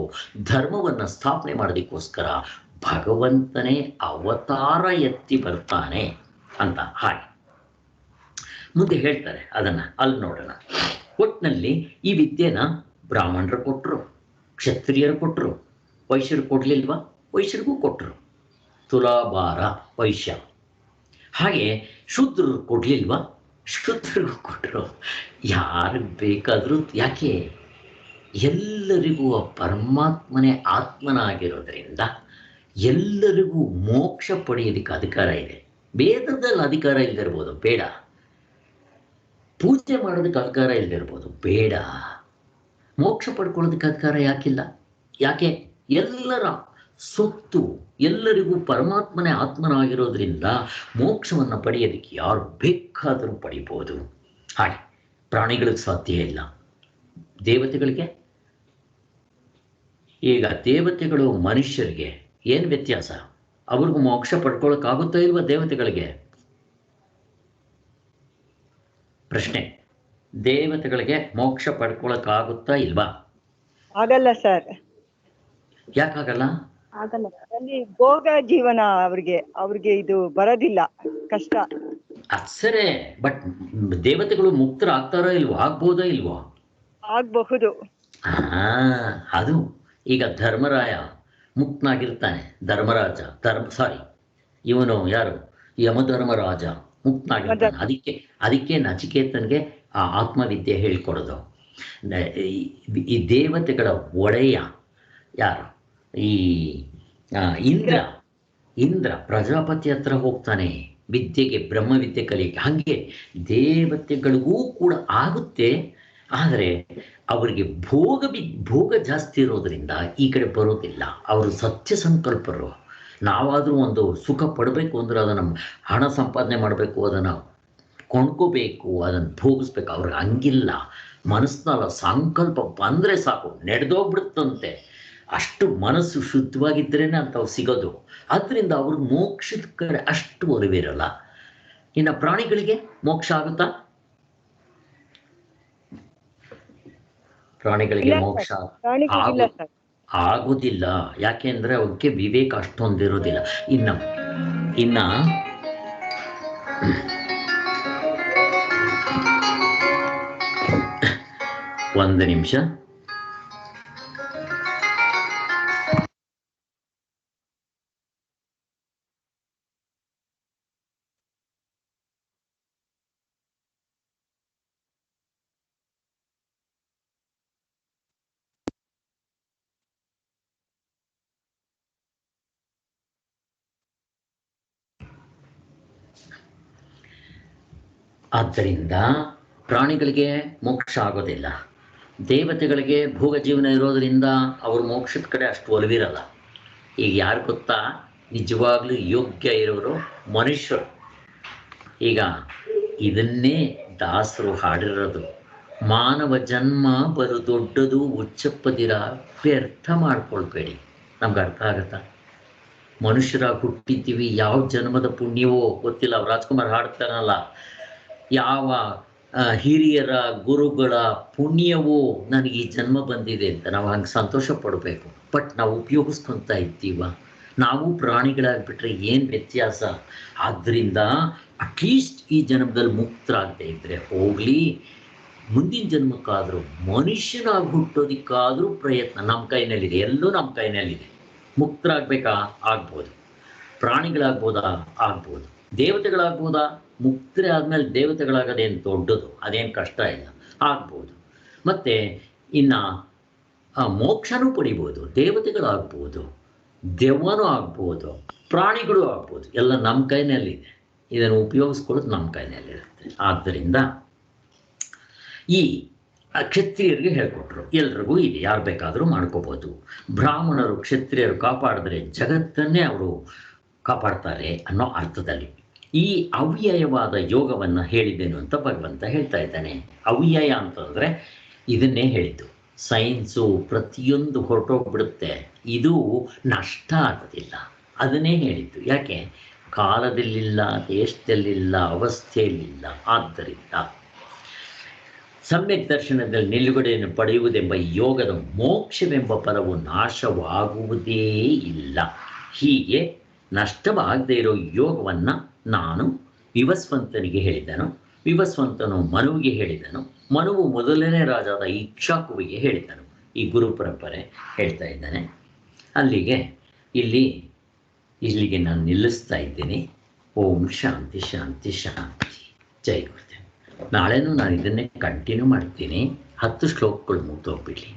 ಧರ್ಮವನ್ನು ಸ್ಥಾಪನೆ ಮಾಡೋದಕ್ಕೋಸ್ಕರ ಭಗವಂತನೇ ಅವತಾರ ಎತ್ತಿ ಬರ್ತಾನೆ ಅಂತ. ಹಾಗೆ ಮುಂದೆ ಹೇಳ್ತಾರೆ ಅದನ್ನು, ಅಲ್ಲಿ ನೋಡೋಣ. ಒಟ್ಟಿನಲ್ಲಿ ಈ ವಿದ್ಯೆನ ಬ್ರಾಹ್ಮಣರು ಕೊಟ್ಟರು, ಕ್ಷತ್ರಿಯರು ಕೊಟ್ಟರು, ವೈಶ್ಯರು ಕೊಡಲಿಲ್ವಾ? ವೈಶ್ಯರಿಗೂ ಕೊಟ್ಟರು. ತುಲಾಭಾರ ವೈಶ್ಯ. ಹಾಗೆ ಶೂದ್ರರು ಕೊಡಲಿಲ್ವಾ? ಶೂದ್ರರಿಗೂ ಕೊಟ್ಟರು. ಯಾರಿಗೆ ಬೇಕಾದರೂ, ಯಾಕೆ? ಎಲ್ಲರಿಗೂ ಆ ಪರಮಾತ್ಮನೇ ಆತ್ಮನಾಗಿರೋದ್ರಿಂದ ಎಲ್ಲರಿಗೂ ಮೋಕ್ಷ ಪಡೆಯೋದಕ್ಕೆ ಅಧಿಕಾರ ಇದೆ. ವೇದದಲ್ಲಿ ಅಧಿಕಾರ ಇಲ್ಲದಿರ್ಬೋದು, ಬೇಡ. ಪೂಜೆ ಮಾಡೋದಕ್ಕೆ ಅಧಿಕಾರ ಇಲ್ಲದಿರ್ಬೋದು, ಬೇಡ. ಮೋಕ್ಷ ಪಡ್ಕೊಳ್ಳೋದಕ್ಕೆ ಅಧಿಕಾರ ಯಾಕಿಲ್ಲ? ಯಾಕೆ? ಎಲ್ಲರ ಸೊತ್ತು, ಎಲ್ಲರಿಗೂ ಪರಮಾತ್ಮನೇ ಆತ್ಮನಾಗಿರೋದ್ರಿಂದ ಮೋಕ್ಷವನ್ನು ಪಡೆಯೋದಕ್ಕೆ ಯಾರು ಬೇಕಾದರೂ ಪಡಿಬೋದು. ಹಾಗೆ ಪ್ರಾಣಿಗಳಿಗೆ ಸಾಧ್ಯ ಇಲ್ಲ. ದೇವತೆಗಳಿಗೆ, ಈಗ ದೇವತೆಗಳು ಮನುಷ್ಯರಿಗೆ ಏನು ವ್ಯತ್ಯಾಸ? ಅವ್ರಿಗೂ ಮೋಕ್ಷ ಪಡ್ಕೊಳ್ಳೋಕ್ಕಾಗುತ್ತಾ ಇಲ್ವಾ ದೇವತೆಗಳಿಗೆ? ಪ್ರಶ್ನೆ, ದೇವತೆಗಳಿಗೆ ಮೋಕ್ಷ ಪಡ್ಕೊಳ್ಳೋಕ್ಕಾಗುತ್ತಾ ಇಲ್ವಾ? ಆಗಲ್ಲ ಸರ್. ಯಾಕಾಗಲ್ಲ? ಆಗಲ್ಲ. ಅಲ್ಲಿ ಭೋಗ ಜೀವನ ಅವ್ರಿಗೆ ಇದು ಬರೋದಿಲ್ಲ, ಕಷ್ಟ. ಸರಿ, ಬಟ್ ದೇವತೆಗಳು ಮುಕ್ತರಾಗ್ತಾರೋ ಇಲ್ವೋ? ಆಗ್ಬೋದಾ ಇಲ್ವೋ? ಆಗಬಹುದು. ಅದು ಈಗ ಧರ್ಮರಾಯ ಮುಕ್ತನಾಗಿರ್ತಾನೆ. ಧರ್ಮರಾಜ ಇವನು ಯಾರು? ಯಮಧರ್ಮರಾಜ ಮುಕ್ತನಾಗಿರ್ತಾನೆ. ಅದಕ್ಕೆ ನಚಿಕೇತನ್ಗೆ ಆ ಆತ್ಮವಿದ್ಯೆ ಹೇಳ್ಕೊಡೋದು. ಈ ದೇವತೆಗಳ ಒಡೆಯ ಯಾರು? ಈ ಇಂದ್ರ ಪ್ರಜಾಪತಿ ಹತ್ರ ಹೋಗ್ತಾನೆ ವಿದ್ಯೆಗೆ, ಬ್ರಹ್ಮವಿದ್ಯೆ ಕಲಿಯಕ್ಕೆ. ಹಾಗೆ ದೇವತೆಗಳಿಗೂ ಕೂಡ ಆಗುತ್ತೆ, ಆದರೆ ಅವರಿಗೆ ಭೋಗ ಜಾಸ್ತಿ ಇರೋದ್ರಿಂದ ಈ ಕಡೆ ಬರೋದಿಲ್ಲ. ಅವರು ಸತ್ಯ ಸಂಕಲ್ಪರು. ನಾವಾದರೂ ಒಂದು ಸುಖ ಪಡಬೇಕು ಅಂದ್ರೆ ಅದನ್ನು ಹಣ ಸಂಪಾದನೆ ಮಾಡಬೇಕು, ಅದನ್ನು ಕೊಂಡ್ಕೋಬೇಕು, ಅದನ್ನು ಭೋಗಿಸ್ಬೇಕು. ಅವ್ರಿಗೆ ಹಂಗಿಲ್ಲ. ಮನಸ್ಸಿನಲ್ಲ ಸಂಕಲ್ಪ ಬಂದರೆ ಸಾಕು, ನಡೆದೋಗ್ಬಿಡುತ್ತಂತೆ. ಅಷ್ಟು ಮನಸ್ಸು ಶುದ್ಧವಾಗಿದ್ದರೇನೆ ಅಂಥವು ಸಿಗೋದು. ಅದರಿಂದ ಅವ್ರಿಗೆ ಮೋಕ್ಷದ ಕಡೆ ಅಷ್ಟು ಒಲವಿರಲ್ಲ. ಇನ್ನು ಪ್ರಾಣಿಗಳಿಗೆ ಮೋಕ್ಷ ಆಗುತ್ತಾ? ಪ್ರಾಣಿಗಳಿಗೆ ಮೋಕ್ಷ ಆಗುವುದಿಲ್ಲ. ಯಾಕೆಂದ್ರೆ ಅವಕ್ಕೆ ವಿವೇಕ ಅಷ್ಟೊಂದಿರೋದಿಲ್ಲ. ಇನ್ನ ಒಂದು ನಿಮಿಷ. ಆದ್ದರಿಂದ ಪ್ರಾಣಿಗಳಿಗೆ ಮೋಕ್ಷ ಆಗೋದಿಲ್ಲ. ದೇವತೆಗಳಿಗೆ ಭೋಗ ಜೀವನ ಇರೋದರಿಂದ ಅವ್ರ ಮೋಕ್ಷದ ಕಡೆ ಅಷ್ಟು ಒಲವಿರಲ್ಲ. ಈಗ ಯಾರು ಗೊತ್ತಾ? ನಿಜವಾಗ್ಲೂ ಯೋಗ್ಯ ಇರೋರು ಮನುಷ್ಯರು. ಈಗ ಇದನ್ನೇ ದಾಸರು ಹಾಡಿರೋದು. ಮಾನವ ಜನ್ಮ ಬಲು ದೊಡ್ಡದು, ಉಚ್ಚಪ್ಪದಿರ ವ್ಯರ್ಥ ಮಾಡ್ಕೊಳ್ಬೇಡಿ. ನಮ್ಗೆ ಅರ್ಥ ಆಗತ್ತಾ? ಮನುಷ್ಯರಾಗಿ ಹುಟ್ಟಿದ್ದೀವಿ, ಯಾವ ಜನ್ಮದ ಪುಣ್ಯವೋ ಗೊತ್ತಿಲ್ಲ. ರಾಜ್ಕುಮಾರ್ ಹಾಡ್ತಾನಲ್ಲ, ಯಾವ ಹಿರಿಯರ ಗುರುಗಳ ಪುಣ್ಯವೋ ನನಗೆ ಈ ಜನ್ಮ ಬಂದಿದೆ ಅಂತ. ನಾವು ಹಂಗೆ ಸಂತೋಷ ಪಡಬೇಕು. ಬಟ್ ನಾವು ಉಪಯೋಗಿಸ್ಕೊತಾ ಇದ್ದೀವ? ನಾವು ಪ್ರಾಣಿಗಳಾಗ್ಬಿಟ್ರೆ ಏನು ವ್ಯತ್ಯಾಸ? ಆದ್ದರಿಂದ ಅಟ್ಲೀಸ್ಟ್ ಈ ಜನ್ಮದಲ್ಲಿ ಮುಕ್ತರಾಗದೇ ಇದ್ದರೆ ಹೋಗಲಿ, ಮುಂದಿನ ಜನ್ಮಕ್ಕಾದರೂ ಮನುಷ್ಯನಾಗಿ ಹುಟ್ಟೋದಕ್ಕಾದರೂ ಪ್ರಯತ್ನ ನಮ್ಮ ಕೈನಲ್ಲಿದೆ. ಎಲ್ಲೂ ನಮ್ಮ ಕೈನಲ್ಲಿದೆ. ಮುಕ್ತರಾಗಬೇಕಾ? ಆಗ್ಬೋದು. ಪ್ರಾಣಿಗಳಾಗ್ಬೋದಾ? ಆಗ್ಬೋದು. ದೇವತೆಗಳಾಗ್ಬೋದಾ? ಮುಕ್ತರೇ ಆದಮೇಲೆ ದೇವತೆಗಳಾಗೋದೇನು ದೊಡ್ಡದು, ಅದೇನು ಕಷ್ಟ ಇಲ್ಲ, ಆಗ್ಬೋದು. ಮತ್ತು ಇನ್ನು ಮೋಕ್ಷನೂ ಪಡಿಬೋದು. ದೇವತೆಗಳಾಗ್ಬೋದು, ದೆವ್ವನೂ ಆಗ್ಬೋದು, ಪ್ರಾಣಿಗಳು ಆಗ್ಬೋದು. ಎಲ್ಲ ನಮ್ಮ ಕೈನಲ್ಲಿದೆ. ಇದನ್ನು ಉಪಯೋಗಿಸ್ಕೊಳ್ಳೋದು ನಮ್ಮ ಕೈನಲ್ಲಿರುತ್ತೆ. ಆದ್ದರಿಂದ ಈ ಕ್ಷತ್ರಿಯರಿಗೆ ಹೇಳ್ಕೊಟ್ರು. ಎಲ್ರಿಗೂ ಇದೆ, ಯಾರು ಬೇಕಾದರೂ ಮಾಡ್ಕೋಬೋದು. ಬ್ರಾಹ್ಮಣರು ಕ್ಷತ್ರಿಯರು ಕಾಪಾಡಿದ್ರೆ ಜಗತ್ತನ್ನೇ ಅವರು ಕಾಪಾಡ್ತಾರೆ ಅನ್ನೋ ಅರ್ಥದಲ್ಲಿ ಈ ಅವ್ಯಯವಾದ ಯೋಗವನ್ನು ಹೇಳಿದ್ದೇನು ಅಂತ ಭಗವಂತ ಹೇಳ್ತಾ ಇದ್ದಾನೆ. ಅವ್ಯಯ ಅಂತಂದರೆ ಇದನ್ನೇ ಹೇಳಿದ್ದು. ಸೈನ್ಸು ಪ್ರತಿಯೊಂದು ಹೊರಟೋಗ್ಬಿಡುತ್ತೆ, ಇದು ನಷ್ಟ ಆಗೋದಿಲ್ಲ, ಅದನ್ನೇ ಹೇಳಿದ್ದು. ಯಾಕೆ? ಕಾಲದಲ್ಲಿಲ್ಲ, ದೇಶದಲ್ಲಿಲ್ಲ, ಅವಸ್ಥೆಯಲ್ಲಿಲ್ಲ. ಆದ್ದರಿಂದ ಸಮ್ಯಕ್ ದರ್ಶನದಲ್ಲಿ ನಿಲುಗಡೆಯನ್ನು ಪಡೆಯುವುದೆಂಬ ಯೋಗದ ಮೋಕ್ಷವೆಂಬ ಫಲವು ನಾಶವಾಗುವುದೇ ಇಲ್ಲ. ಹೀಗೆ ನಷ್ಟವಾಗದೇ ಇರೋ ಯೋಗವನ್ನು ನಾನು ವಿವಸ್ವಂತನಿಗೆ ಹೇಳಿದನು, ವಿವಸ್ವಂತನು ಮನುವಿಗೆ ಹೇಳಿದನು, ಮನುವು ಮೊದಲನೇ ರಾಜಾದ ಇಕ್ಷಾಕುವಿಗೆ ಹೇಳಿದನು. ಈ ಗುರು ಪರಂಪರೆ ಹೇಳ್ತಾ ಇದ್ದಾನೆ. ಇಲ್ಲಿಗೆ ನಾನು ನಿಲ್ಲಿಸ್ತಾ ಇದ್ದೀನಿ. ಓಂ ಶಾಂತಿ ಶಾಂತಿ ಶಾಂತಿ. ಜೈ ಗುರುದೇವ್. ನಾಳೆನೂ ನಾನು ಇದನ್ನೇ ಕಂಟಿನ್ಯೂ ಮಾಡ್ತೀನಿ. 10 ಶ್ಲೋಕಗಳು ಮುಗ್ದೋಗ್ಬಿಡ್ಲಿ.